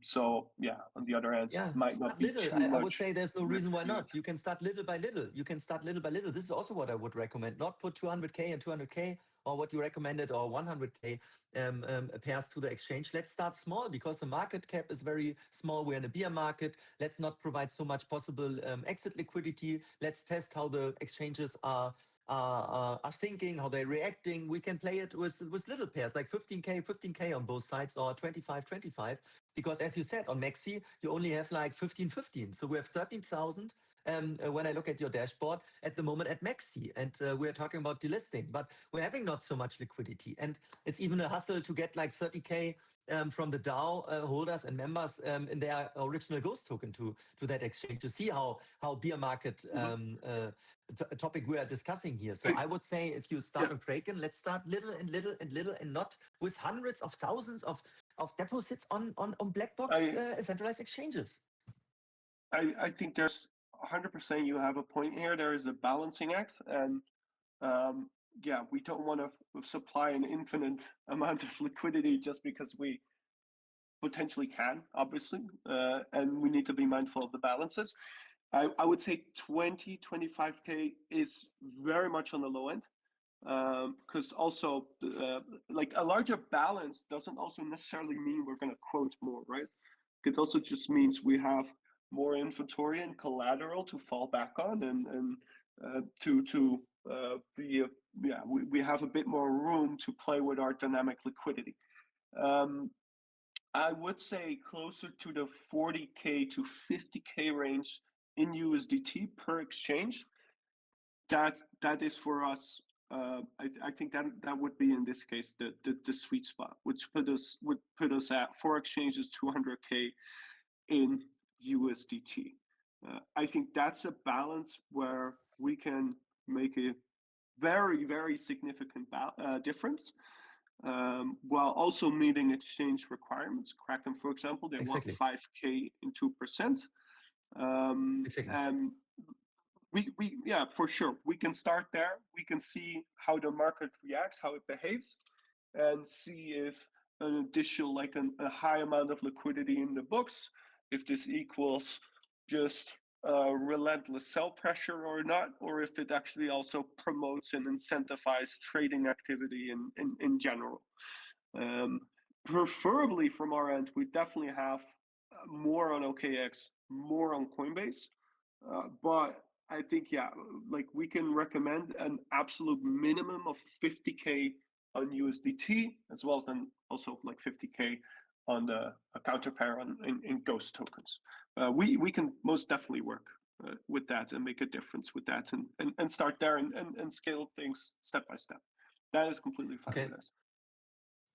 So yeah, on the other hand, Yeah, might not be little. too much. I would say there's no reason why risk to not. it. You can start little by little. You can start little by little. This is also what I would recommend. Not put 200K and 200K or what you recommended or 100K pairs to the exchange. Let's start small because the market cap is very small. We're in a bear market. Let's not provide so much possible exit liquidity. Let's test how the exchanges are thinking, how they're reacting. We can play it with little pairs like 15K on both sides or 25. Because as you said on MEXC, you only have like 15. So we have 13,000 when I look at your dashboard at the moment at MEXC, and we're talking about delisting, but we're having not so much liquidity. And it's even a hustle to get like 30K from the DAO holders and members in their original Ghost token to that exchange to see how bear market topic we are discussing here. So I would say if you start on Kraken, let's start little and not with hundreds of thousands of deposits on black box centralized exchanges. I think there's 100% you have a point here. There is a balancing act, and we don't want to supply an infinite amount of liquidity just because we potentially can, obviously, and we need to be mindful of the balances. I would say 25K is very much on the low end, because also like a larger balance doesn't also necessarily mean we're going to quote more, right? It also just means we have more inventory and collateral to fall back on, and we have a bit more room to play with our dynamic liquidity. I would say closer to the 40K to 50K range in USDT per exchange. That is for us. I think that would be in this case the sweet spot, which would put us at 4 exchanges 200K in USDT. I think that's a balance where we can make a very significant difference, while also meeting exchange requirements. Kraken, for example, they want 5K in 2%. And for sure, we can start there. We can see how the market reacts, how it behaves, and see if an additional, like a high amount of liquidity in the books, if this equals just relentless sell pressure or not, or if it actually also promotes and incentivizes trading activity in general. Preferably from our end, we definitely have more on OKX, more on Coinbase, but I think like we can recommend an absolute minimum of 50K on USDT, as well as then also like 50K on the counter pair in Ghost tokens. We can most definitely work with that and make a difference with that, and start there and scale things step by step. That is completely fine with us.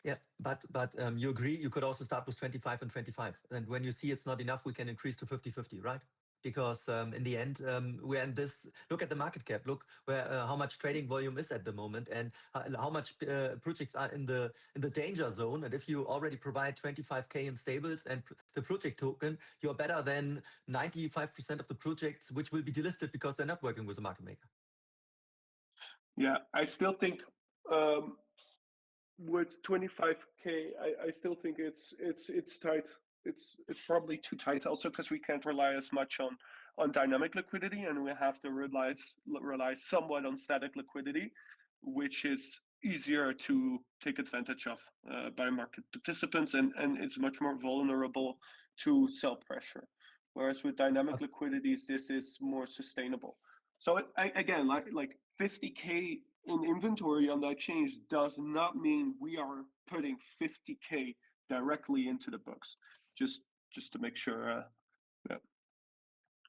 Yeah, but you agree you could also start with 25 and 25, and when you see it's not enough, we can increase to 50-50, right? Because in the end, we're in this. Look at the market cap. Look where how much trading volume is at the moment, and how much projects are in the danger zone. And if you already provide 25K in stables and the project token, you're better than 95% of the projects which will be delisted because they're not working with a market maker. Yeah, I still think with 25K, I still think it's tight. It's probably too tight. Also, because we can't rely as much on dynamic liquidity, and we have to rely somewhat on static liquidity, which is easier to take advantage of by market participants, and it's much more vulnerable to sell pressure. Whereas with dynamic liquidities, this is more sustainable. So again, like 50K in inventory on the exchange does not mean we are putting 50K directly into the books. Just to make sure. Yeah.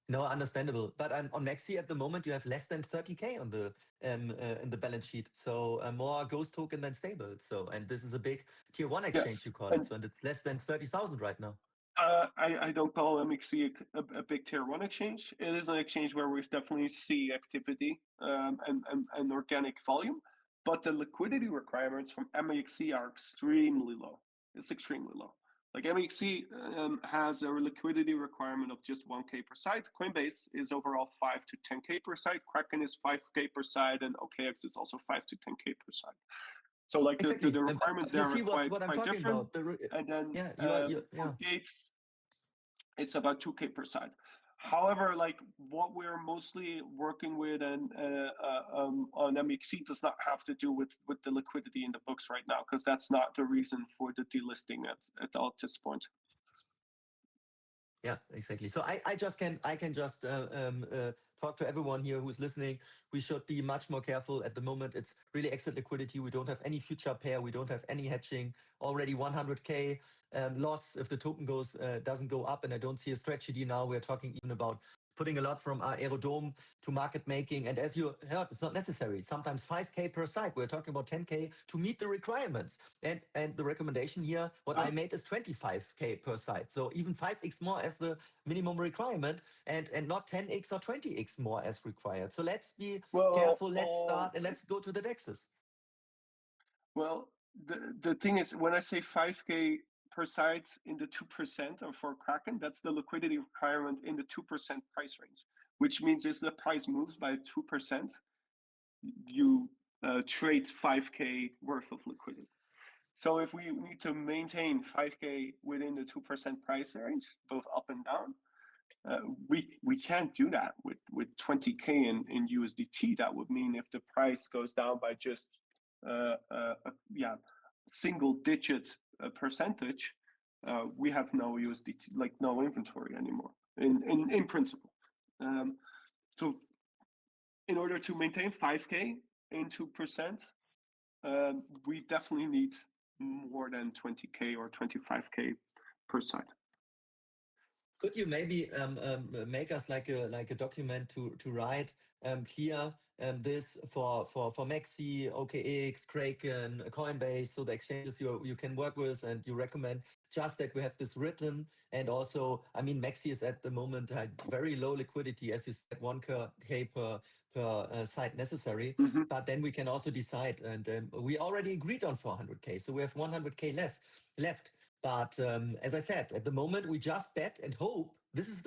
No, understandable. But on MEXC at the moment, you have less than 30K on the in the balance sheet. So more ghost token than stable. So, and this is a big tier one exchange, Yes, you call and it. So, and it's less than 30,000 right now. I don't call MEXC a big tier one exchange. It is an exchange where we definitely see activity and organic volume, but the liquidity requirements from MEXC are extremely low. It's extremely low. Like MEXC has a liquidity requirement of just 1K per site. Coinbase is overall 5 to 10K per site. Kraken is 5K per site, and OKX is also 5 to 10K per site. So like Exactly. the requirements there are what I'm quite talking different. about. And then Yeah, for Gates, it's about 2K per site. However, like what we're mostly working with and on MEXC does not have to do with the liquidity in the books right now, because that's not the reason for the delisting at this point. Yeah, exactly. So I can just talk to everyone here who's listening. We should be much more careful. At the moment, it's really exit liquidity. We don't have any future pair. We don't have any hedging. Already 100K loss if the token doesn't go up, and I don't see a strategy now. We're talking even about putting a lot from our Aerodrome to market making. And as you heard, it's not necessary. Sometimes 5K per site. We're talking about 10K to meet the requirements. And the recommendation here, what I made is 25K per site. So even 5x more as the minimum requirement, and not 10x or 20x more as required. So let's be careful. Let's start and let's go to the DEXs. Well, the thing is, when I say 5K per site in the 2% or for Kraken, that's the liquidity requirement in the 2% price range, which means if the price moves by 2%, you trade 5K worth of liquidity. So if we need to maintain 5K within the 2% price range, both up and down, we can't do that with 20K in USDT. That would mean if the price goes down by just single digit percentage, we have no USDT, like no inventory anymore in principle. So in order to maintain 5K in 2%, we definitely need more than 20K or 25K per site. Could you maybe make us like a document to write here this for MEXC, OKX, Kraken, Coinbase, so the exchanges you can work with and you recommend, just that we have this written. And also, I mean, MEXC is at the moment had very low liquidity, as you said, 1K per site necessary. Mm-hmm. But then we can also decide, and we already agreed on 400K, so we have 100K less left. But as I said, at the moment, we just bet and hope, this is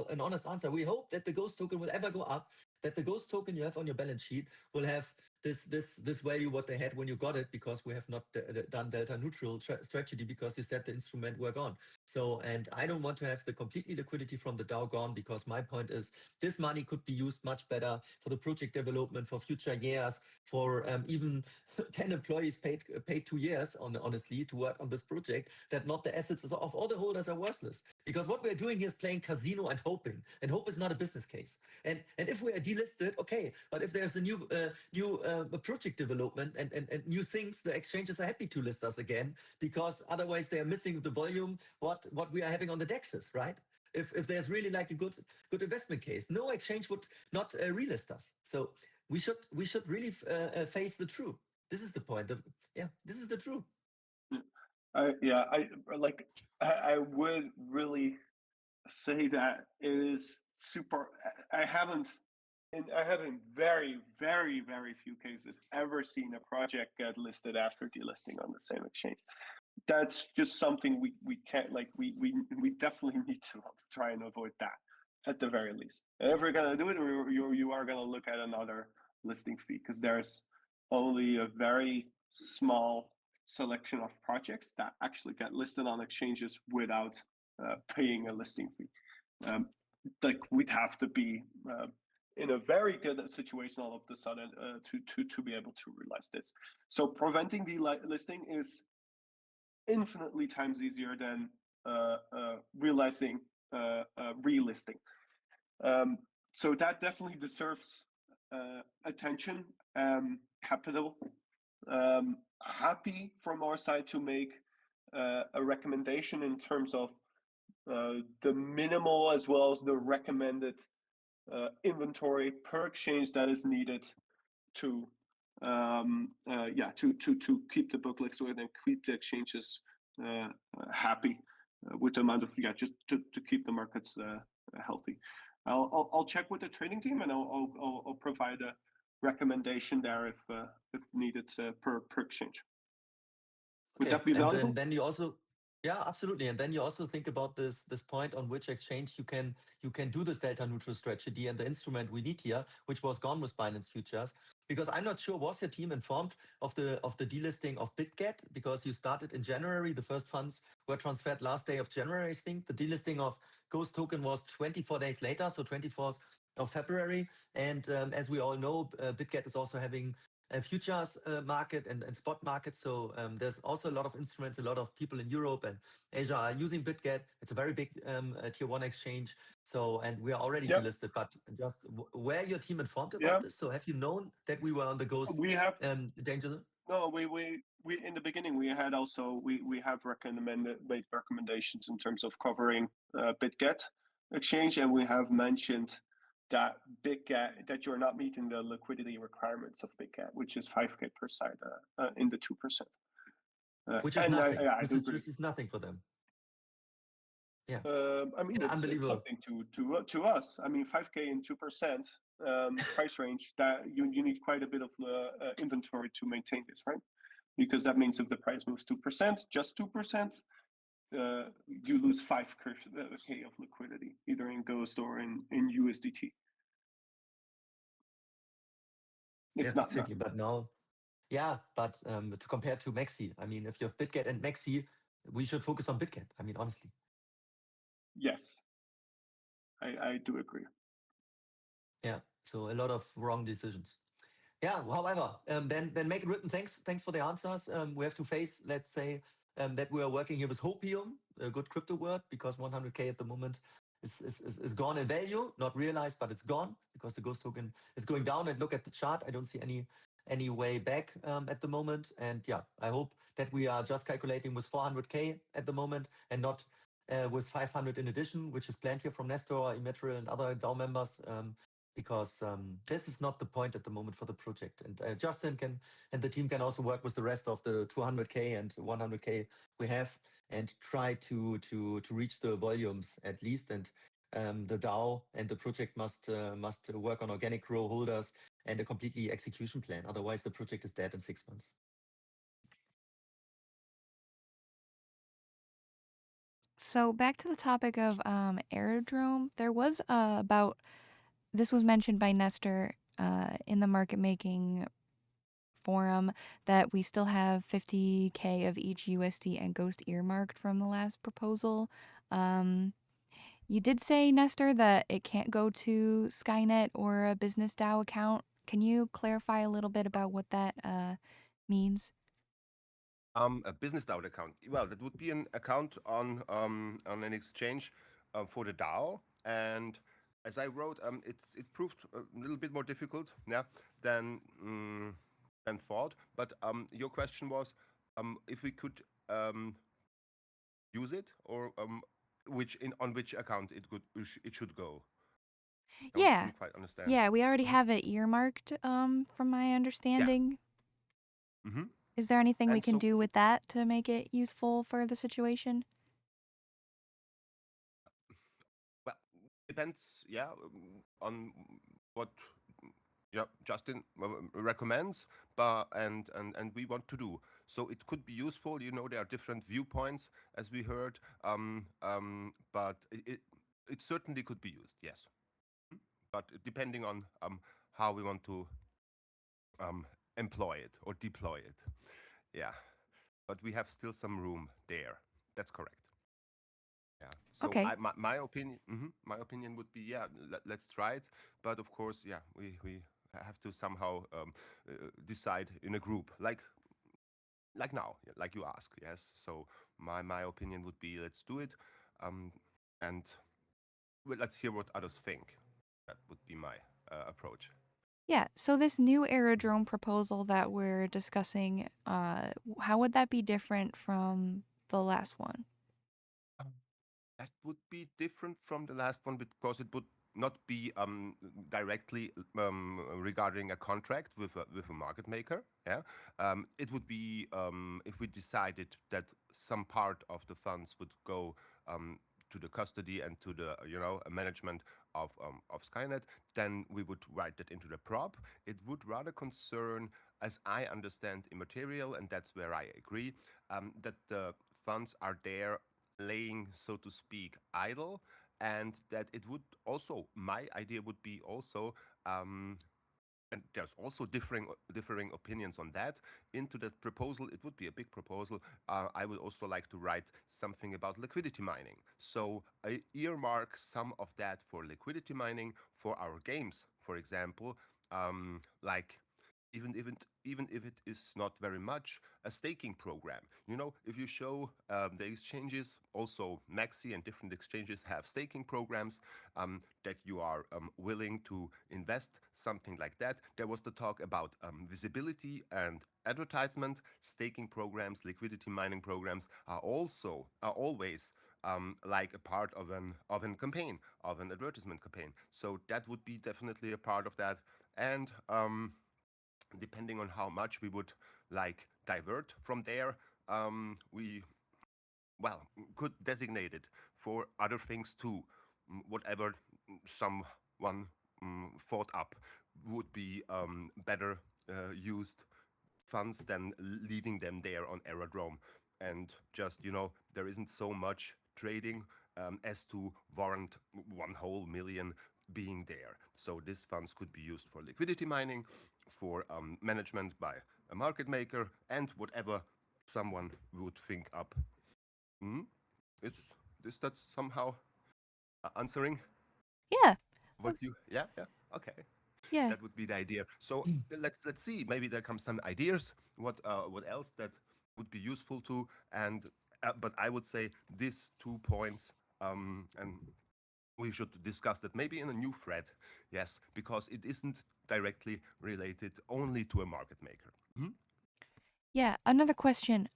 an honest answer, we hope that the ghost token will ever go up, that the ghost token you have on your balance sheet will have this value what they had when you got it, because we have not done delta neutral strategy, because you said the instrument were gone. So, and I don't want to have the completely liquidity from the DAO gone, because my point is this money could be used much better for the project development, for future years, for even 10 employees paid 2 years honestly to work on this project, that not the assets of all the holders are worthless. Because what we're doing here is playing casino and hoping, and hope is not a business case. And if we are delisted, okay, but if there's a new project development and new things, the exchanges are happy to list us again, because otherwise they are missing the volume what we are having on the DEXs, right? If there's really like a good investment case, no exchange would not relist us. So we should really face the truth. This is the point. This is the truth. I would really say that it is super. I haven't in very, very, very few cases ever seen a project get listed after delisting on the same exchange. That's just something we can't, like, we definitely need to try and avoid that at the very least. And if we're gonna do it, you are gonna look at another listing fee, because there's only a very small selection of projects that actually get listed on exchanges without paying a listing fee. Like we'd have to be in a very good situation all of a sudden to be able to realize this. So preventing delisting is infinitely times easier than realizing relisting. So that definitely deserves attention, capital. Happy from our side to make a recommendation in terms of the minimal as well as the recommended inventory per exchange that is needed to to keep the book liquid and keep the exchanges happy with the amount of just to keep the markets healthy. I'll check with the trading team and I'll provide a recommendation there if needed per exchange. Would that be valuable? And then you also, yeah, absolutely. And then you also think about this point on which exchange you can do this delta neutral strategy and the instrument we need here, which was gone with Binance Futures. Because I'm not sure, was your team informed of the delisting of BitGet? Because you started in January, the first funds were transferred last day of January, I think. The delisting of Ghost token was 24 days later, so 24th of February. And as we all know, BitGet is also having a futures market and spot market. So there's also a lot of instruments, a lot of people in Europe and Asia are using BitGet. It's a very big tier one exchange. So, and we are already delisted, but just were your team informed about this? So have you known that we were on the Ghost danger zone? No, we in the beginning we had also we have made recommendations in terms of covering BitGet exchange, and we have mentioned that BitGet that you're not meeting the liquidity requirements of BitGet, which is 5K per side in the 2%. Which is nothing. Which is nothing for them. Yeah. I mean, it's something to us. I mean, 5K and 2% price range, that you need quite a bit of inventory to maintain this, right? Because that means if the price moves 2%, just 2%, you lose 5K of liquidity, either in Ghost or in USDT. It's not exactly, but now, but to compare to MEXC, I mean, if you have BitGet and MEXC, we should focus on BitGet. I mean, honestly. Yes, I do agree. Yeah, so a lot of wrong decisions. Yeah, however, then make it written. Thanks for the answers. We have to face, let's say, that we are working here with Hopium, a good crypto word, because 100K at the moment is gone in value, not realized, but it's gone because the Ghost token is going down. And look at the chart, I don't see any way back at the moment. And yeah, I hope that we are just calculating with 400K at the moment and not with 500 in addition, which is planned here from Nestor, Immaterial, and other DAO members. Because this is not the point at the moment for the project. And Justin and the team can also work with the rest of the 200K and 100K we have and try to reach the volumes at least. And the DAO and the project must work on organic grow holders and a completely execution plan. Otherwise, the project is dead in 6 months. So back to the topic of Aerodrome, there was this was mentioned by Nestor in the market making forum that we still have 50K of each USD and Ghost earmarked from the last proposal. You did say, Nestor, that it can't go to Skynet or a business DAO account. Can you clarify a little bit about what that means? A business DAO account. Well, that would be an account on an exchange for the DAO, and as I wrote, it proved a little bit more difficult, than thought. But your question was if we could use it, or on which account it should go. I didn't quite understand. Yeah, we already have it earmarked, from my understanding. Yeah. Mm-hmm. Is there anything we can do with that to make it useful for the situation? Well, depends, on what Justin recommends, but and we want to do. So it could be useful. There are different viewpoints, as we heard, but it certainly could be used, yes. But depending on how we want to employ it or deploy it. Yeah, but we have still some room there. That's correct. Yeah. So Okay. my opinion, my opinion would be, yeah, let's try it. But of course, yeah, we have to somehow decide in a group, like now, like you ask. Yes. So my opinion would be, let's do it, and let's hear what others think. That would be my approach. Yeah, so this new Aerodrome proposal that we're discussing, how would that be different from the last one? That would be different from the last one because it would not be directly regarding a contract with a market maker. Yeah, it would be if we decided that some part of the funds would go to the custody and to the management of Skynet, then we would write that into the prop. It would rather concern, as I understand, immaterial, and that's where I agree, that the funds are there laying, so to speak, idle, and that it would also, my idea would be also, and there's also differing opinions on that. Into that proposal, it would be a big proposal. I would also like to write something about liquidity mining. So I earmark some of that for liquidity mining for our games, for example, like even if it is not very much, a staking program. If you show the exchanges, also MEXC and different exchanges have staking programs, that you are willing to invest something like that. There was the talk about visibility and advertisement. Staking programs, liquidity mining programs are always like a part of an campaign, of an advertisement campaign. So that would be definitely a part of that. And depending on how much we would like divert from there, we could designate it for other things too. Whatever someone thought up would be better used funds than leaving them there on Aerodrome. And just, there isn't so much trading as to warrant 1 whole million being there. So these funds could be used for liquidity mining, for management by a market maker, and whatever someone would think up. That's somehow answering Yeah, what you? Yeah, okay. yeah. That would be the idea. So let's see. Maybe there come some ideas. What else that would be useful to? And but I would say these 2 points, and we should discuss that maybe in a new thread. Yes, because it isn't directly related only to a market maker. Yeah, another question.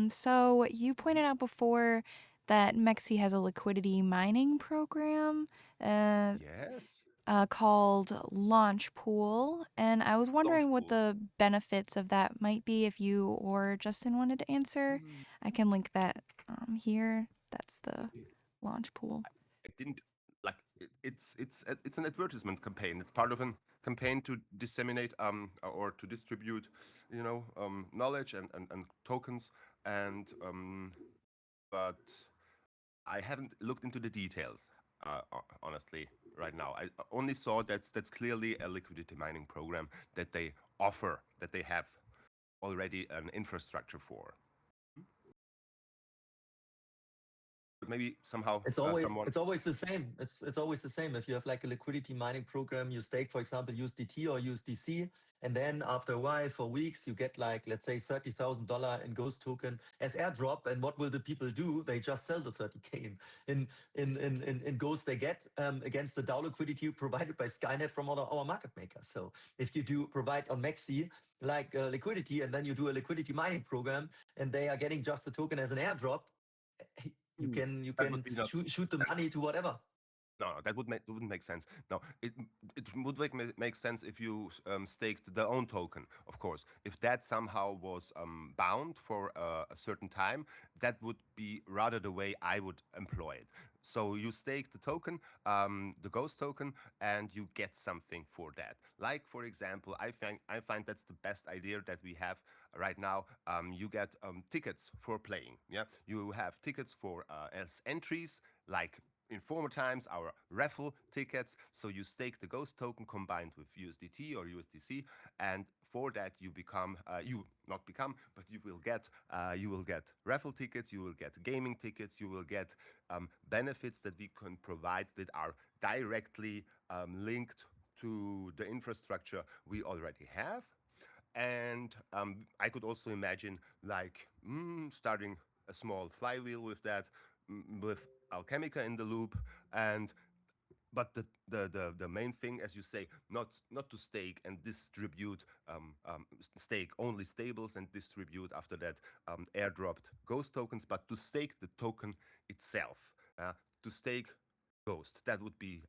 So you pointed out before that MEXC has a liquidity mining program, Yes. called Launch Pool, and I was Launch wondering what pool. the benefits of that might be if you or Justin wanted to answer. Hmm. I can link that here. That's the Launch Pool. I didn't like it's an advertisement campaign. It's part of a campaign to disseminate or to distribute, knowledge and tokens, and but I haven't looked into the details, honestly, right now. I only saw that's clearly a liquidity mining program that they offer, that they have already an infrastructure for. But maybe somehow someone. It's always the same. It's always the same. If you have like a liquidity mining program, you stake, for example, USDT or USDC, and then after a while, for weeks, you get like, let's say, $30,000 in Ghost token as airdrop. And what will the people do? They just sell the 30K in Ghost they get against the DAO liquidity provided by Skynet from our market maker. So if you do provide on MEXC like liquidity, and then you do a liquidity mining program, and they are getting just the token as an airdrop, you That can would be not. shoot the money to whatever. No, that wouldn't make sense. No, it would make sense if you staked their own token, of course. If that somehow was bound for a certain time, that would be rather the way I would employ it. So you stake the token, the ghost token, and you get something for that. Like, for example, I find that's the best idea that we have right now. You get tickets for playing. Yeah, you have tickets for as entries, like in former times, our raffle tickets. So you stake the ghost token combined with USDT or USDC, and for that you become you not become, but you will get raffle tickets, you will get gaming tickets, you will get benefits that we can provide that are directly linked to the infrastructure we already have. And I could also imagine like starting a small flywheel with that, with Alchemica in the loop. And but the main thing, as you say, not to stake and distribute, stake only stables and distribute after that airdropped ghost tokens, but to stake the token itself, to stake ghost. That would be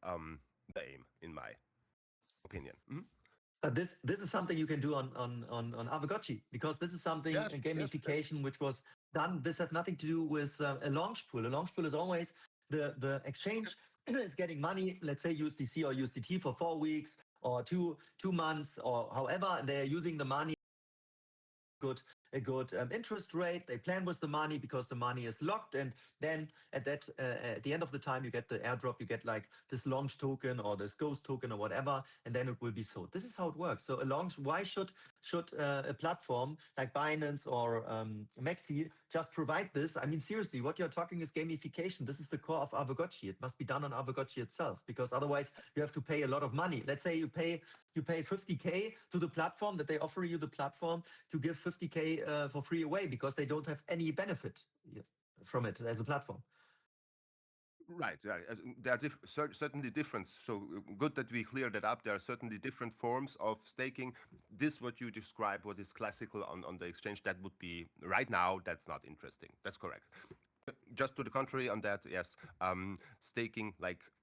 the aim, in my opinion. This is something you can do on Aavegotchi, because this is something, Yes, a yes, gamification which was done. This has nothing to do with a launch pool. A launch pool is always the exchange is getting money, let's say USDC or USDT for 4 weeks or two months or however, and they are using the money a good interest rate. They plan with the money because the money is locked, and then at the end of the time you get the airdrop, you get like this launch token or this ghost token or whatever, and then it will be sold. This is how it works. So a launch, why should a platform like Binance or MEXC just provide this? I mean, seriously, what you're talking is gamification. This is the core of Aavegotchi. It must be done on Aavegotchi itself, because otherwise you have to pay a lot of money. Let's say you pay 50K to the platform, that they offer you the platform to give 50K for free away, because they don't have any benefit from it as a platform. Right. There are certainly different. So good that we clear that up. There are certainly different forms of staking. This, what you describe, what is classical on the exchange, that would be right now. That's not interesting. That's correct. Just to the contrary on that, yes, staking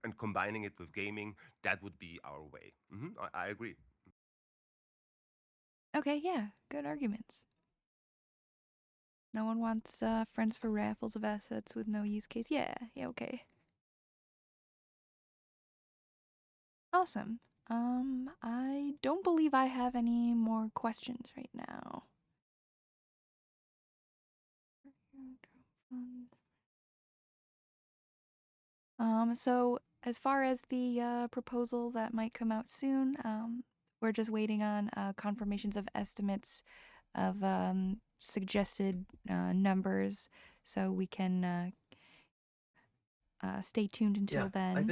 and combining it with gaming, that would be our way. I agree. Okay, yeah, good arguments. No one wants friends for raffles of assets with no use case. Yeah, okay. Awesome. I don't believe I have any more questions right now. So as far as the proposal that might come out soon, we're just waiting on confirmations of estimates of suggested numbers, so we can stay tuned until then. I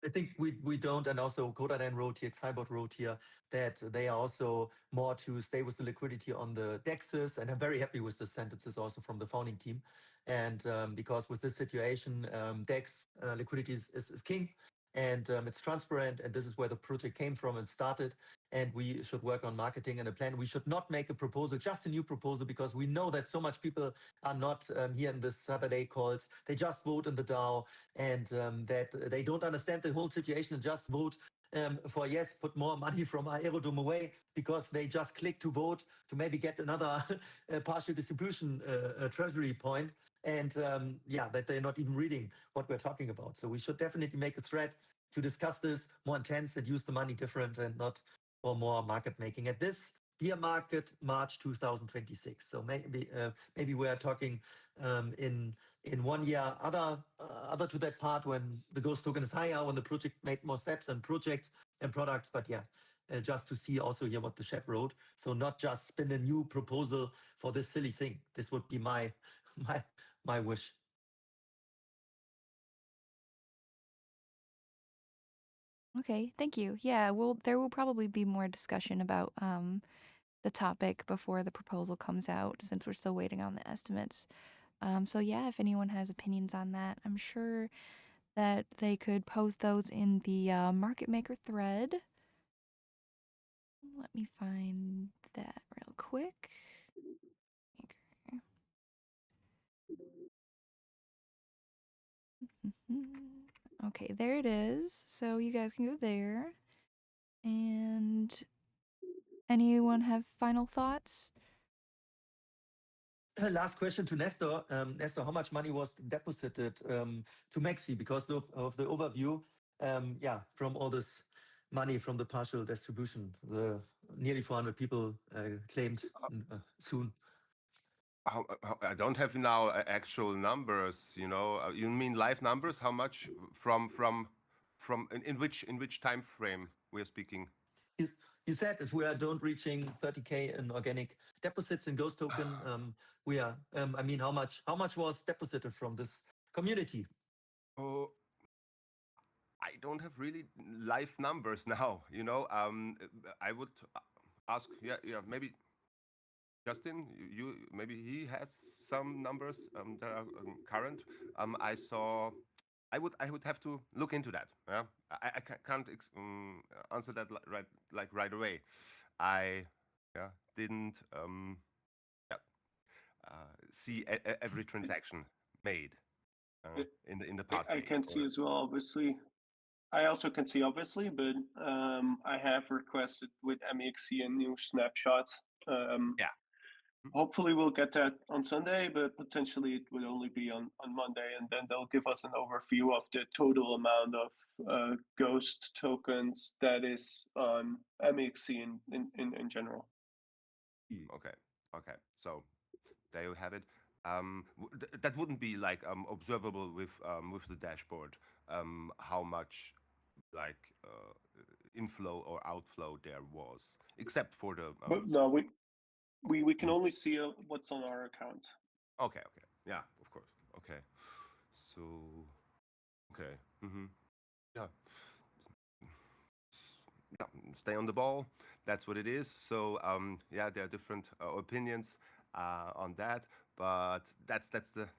think we don't, and also coderdan wrote here, Lifeboat wrote here, that they are also more to stay with the liquidity on the DEXs, and I'm very happy with the sentences also from the founding team. And because with this situation, DEX liquidity is king, and it's transparent, and this is where the project came from and started. And we should work on marketing and a plan. We should not make a proposal, just a new proposal, because we know that so much people are not here in the Saturday calls. They just vote in the DAO, and that they don't understand the whole situation and just vote for yes, put more money from Aerodrome away, because they just click to vote to maybe get another partial distribution treasury point. And that they're not even reading what we're talking about. So we should definitely make a thread to discuss this more intense and use the money different, and not for more market making at this bear market March 2026. So maybe we are talking in 1 year other to that part, when the ghost token is higher, when the project made more steps and projects and products. But yeah, just to see also here what the chef wrote. So not just spin a new proposal for this silly thing. This would be my wish. Okay, thank you. Yeah, there will probably be more discussion about the topic before the proposal comes out, since we're still waiting on the estimates. So yeah, if anyone has opinions on that, I'm sure that they could post those in the market maker thread. Let me find that real quick. Okay, there it is. So you guys can go there. And anyone have final thoughts? Last question to Nestor. Nestor, how much money was deposited to MEXC because of the overview? From all this money from the partial distribution, the nearly 400 people claimed soon. I don't have now actual numbers. You mean live numbers? How much from in which time frame we're speaking? you said if we are don't reaching 30K in organic deposits in Ghost token, we are. I mean, how much was deposited from this community? Oh, I don't have really live numbers now. You know, I would ask. Yeah, maybe Justin, you maybe he has some numbers that are current. I saw. I would have to look into that. Yeah, I can't answer that right away. I didn't see every transaction made in the past I days. can see Or, as well, obviously. I also can see, obviously, but I have requested with MEXC a new snapshot. yeah. Hopefully we'll get that on Sunday, but potentially it will only be on Monday, and then they'll give us an overview of the total amount of Ghost tokens that is on MEXC in general. Okay. So there you have it. That wouldn't be like observable with the dashboard. How much like inflow or outflow there was, except for the. But no, we can only see what's on our account. Okay. Yeah, of course. Okay. So. Okay. Yeah. Yeah. Stay on the ball. That's what it is. So yeah, there are different opinions on that, but that's the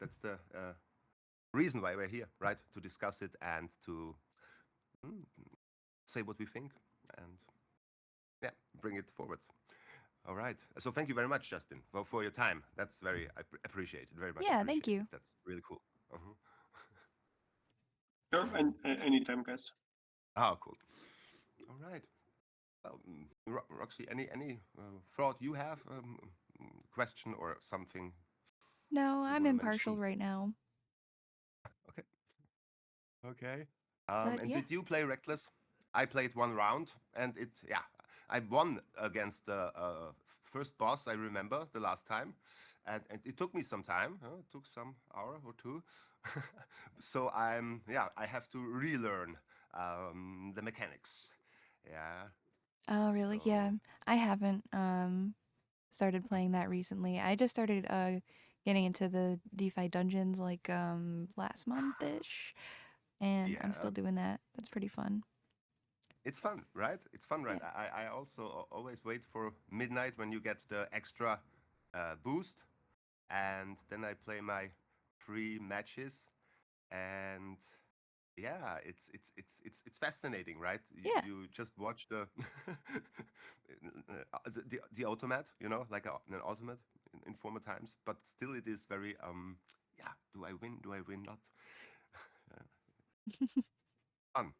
reason why we're here, right? To discuss it and to say what we think and yeah, bring it forwards. All right. So thank you very much, Justin, for your time. That's very appreciated. Very much. Yeah, thank you. That's really cool. Sure, and anytime, guys. Oh, cool. All right. Well, Roxy, any thought you have? Question or something? No, I'm wanna impartial mention? right now. Okay. But And yeah. did you play Rektless? I played one round, and I won against the first boss. I remember the last time, and it took me some time. It took some hour or two. So I have to relearn the mechanics. Yeah. Oh, really? Yeah. So I haven't started playing that recently. I just started getting into the DeFi dungeons like last month-ish, and I'm still yeah. doing that. That's pretty fun. It's fun, right? It's fun, right? Yeah. I also always wait for midnight when you get the extra boost, and then I play my 3 matches, and yeah, it's fascinating, right? Yeah. You just watch the the automat, you know, like an automat in former times, but still it is very yeah. Do I win? Do I win? Not fun.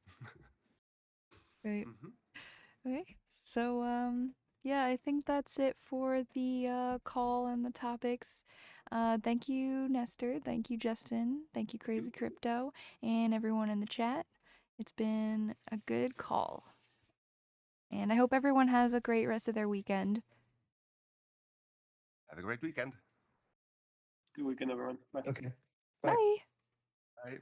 Right. Mhm. Okay. So yeah, I think that's it for the call and the topics. Thank you, Nestor. Thank you, Justin. Thank you, Crazy Crypto, and everyone in the chat. It's been a good call. And I hope everyone has a great rest of their weekend. Have a great weekend. Good weekend, everyone. Bye. Okay. Bye. Bye. Bye.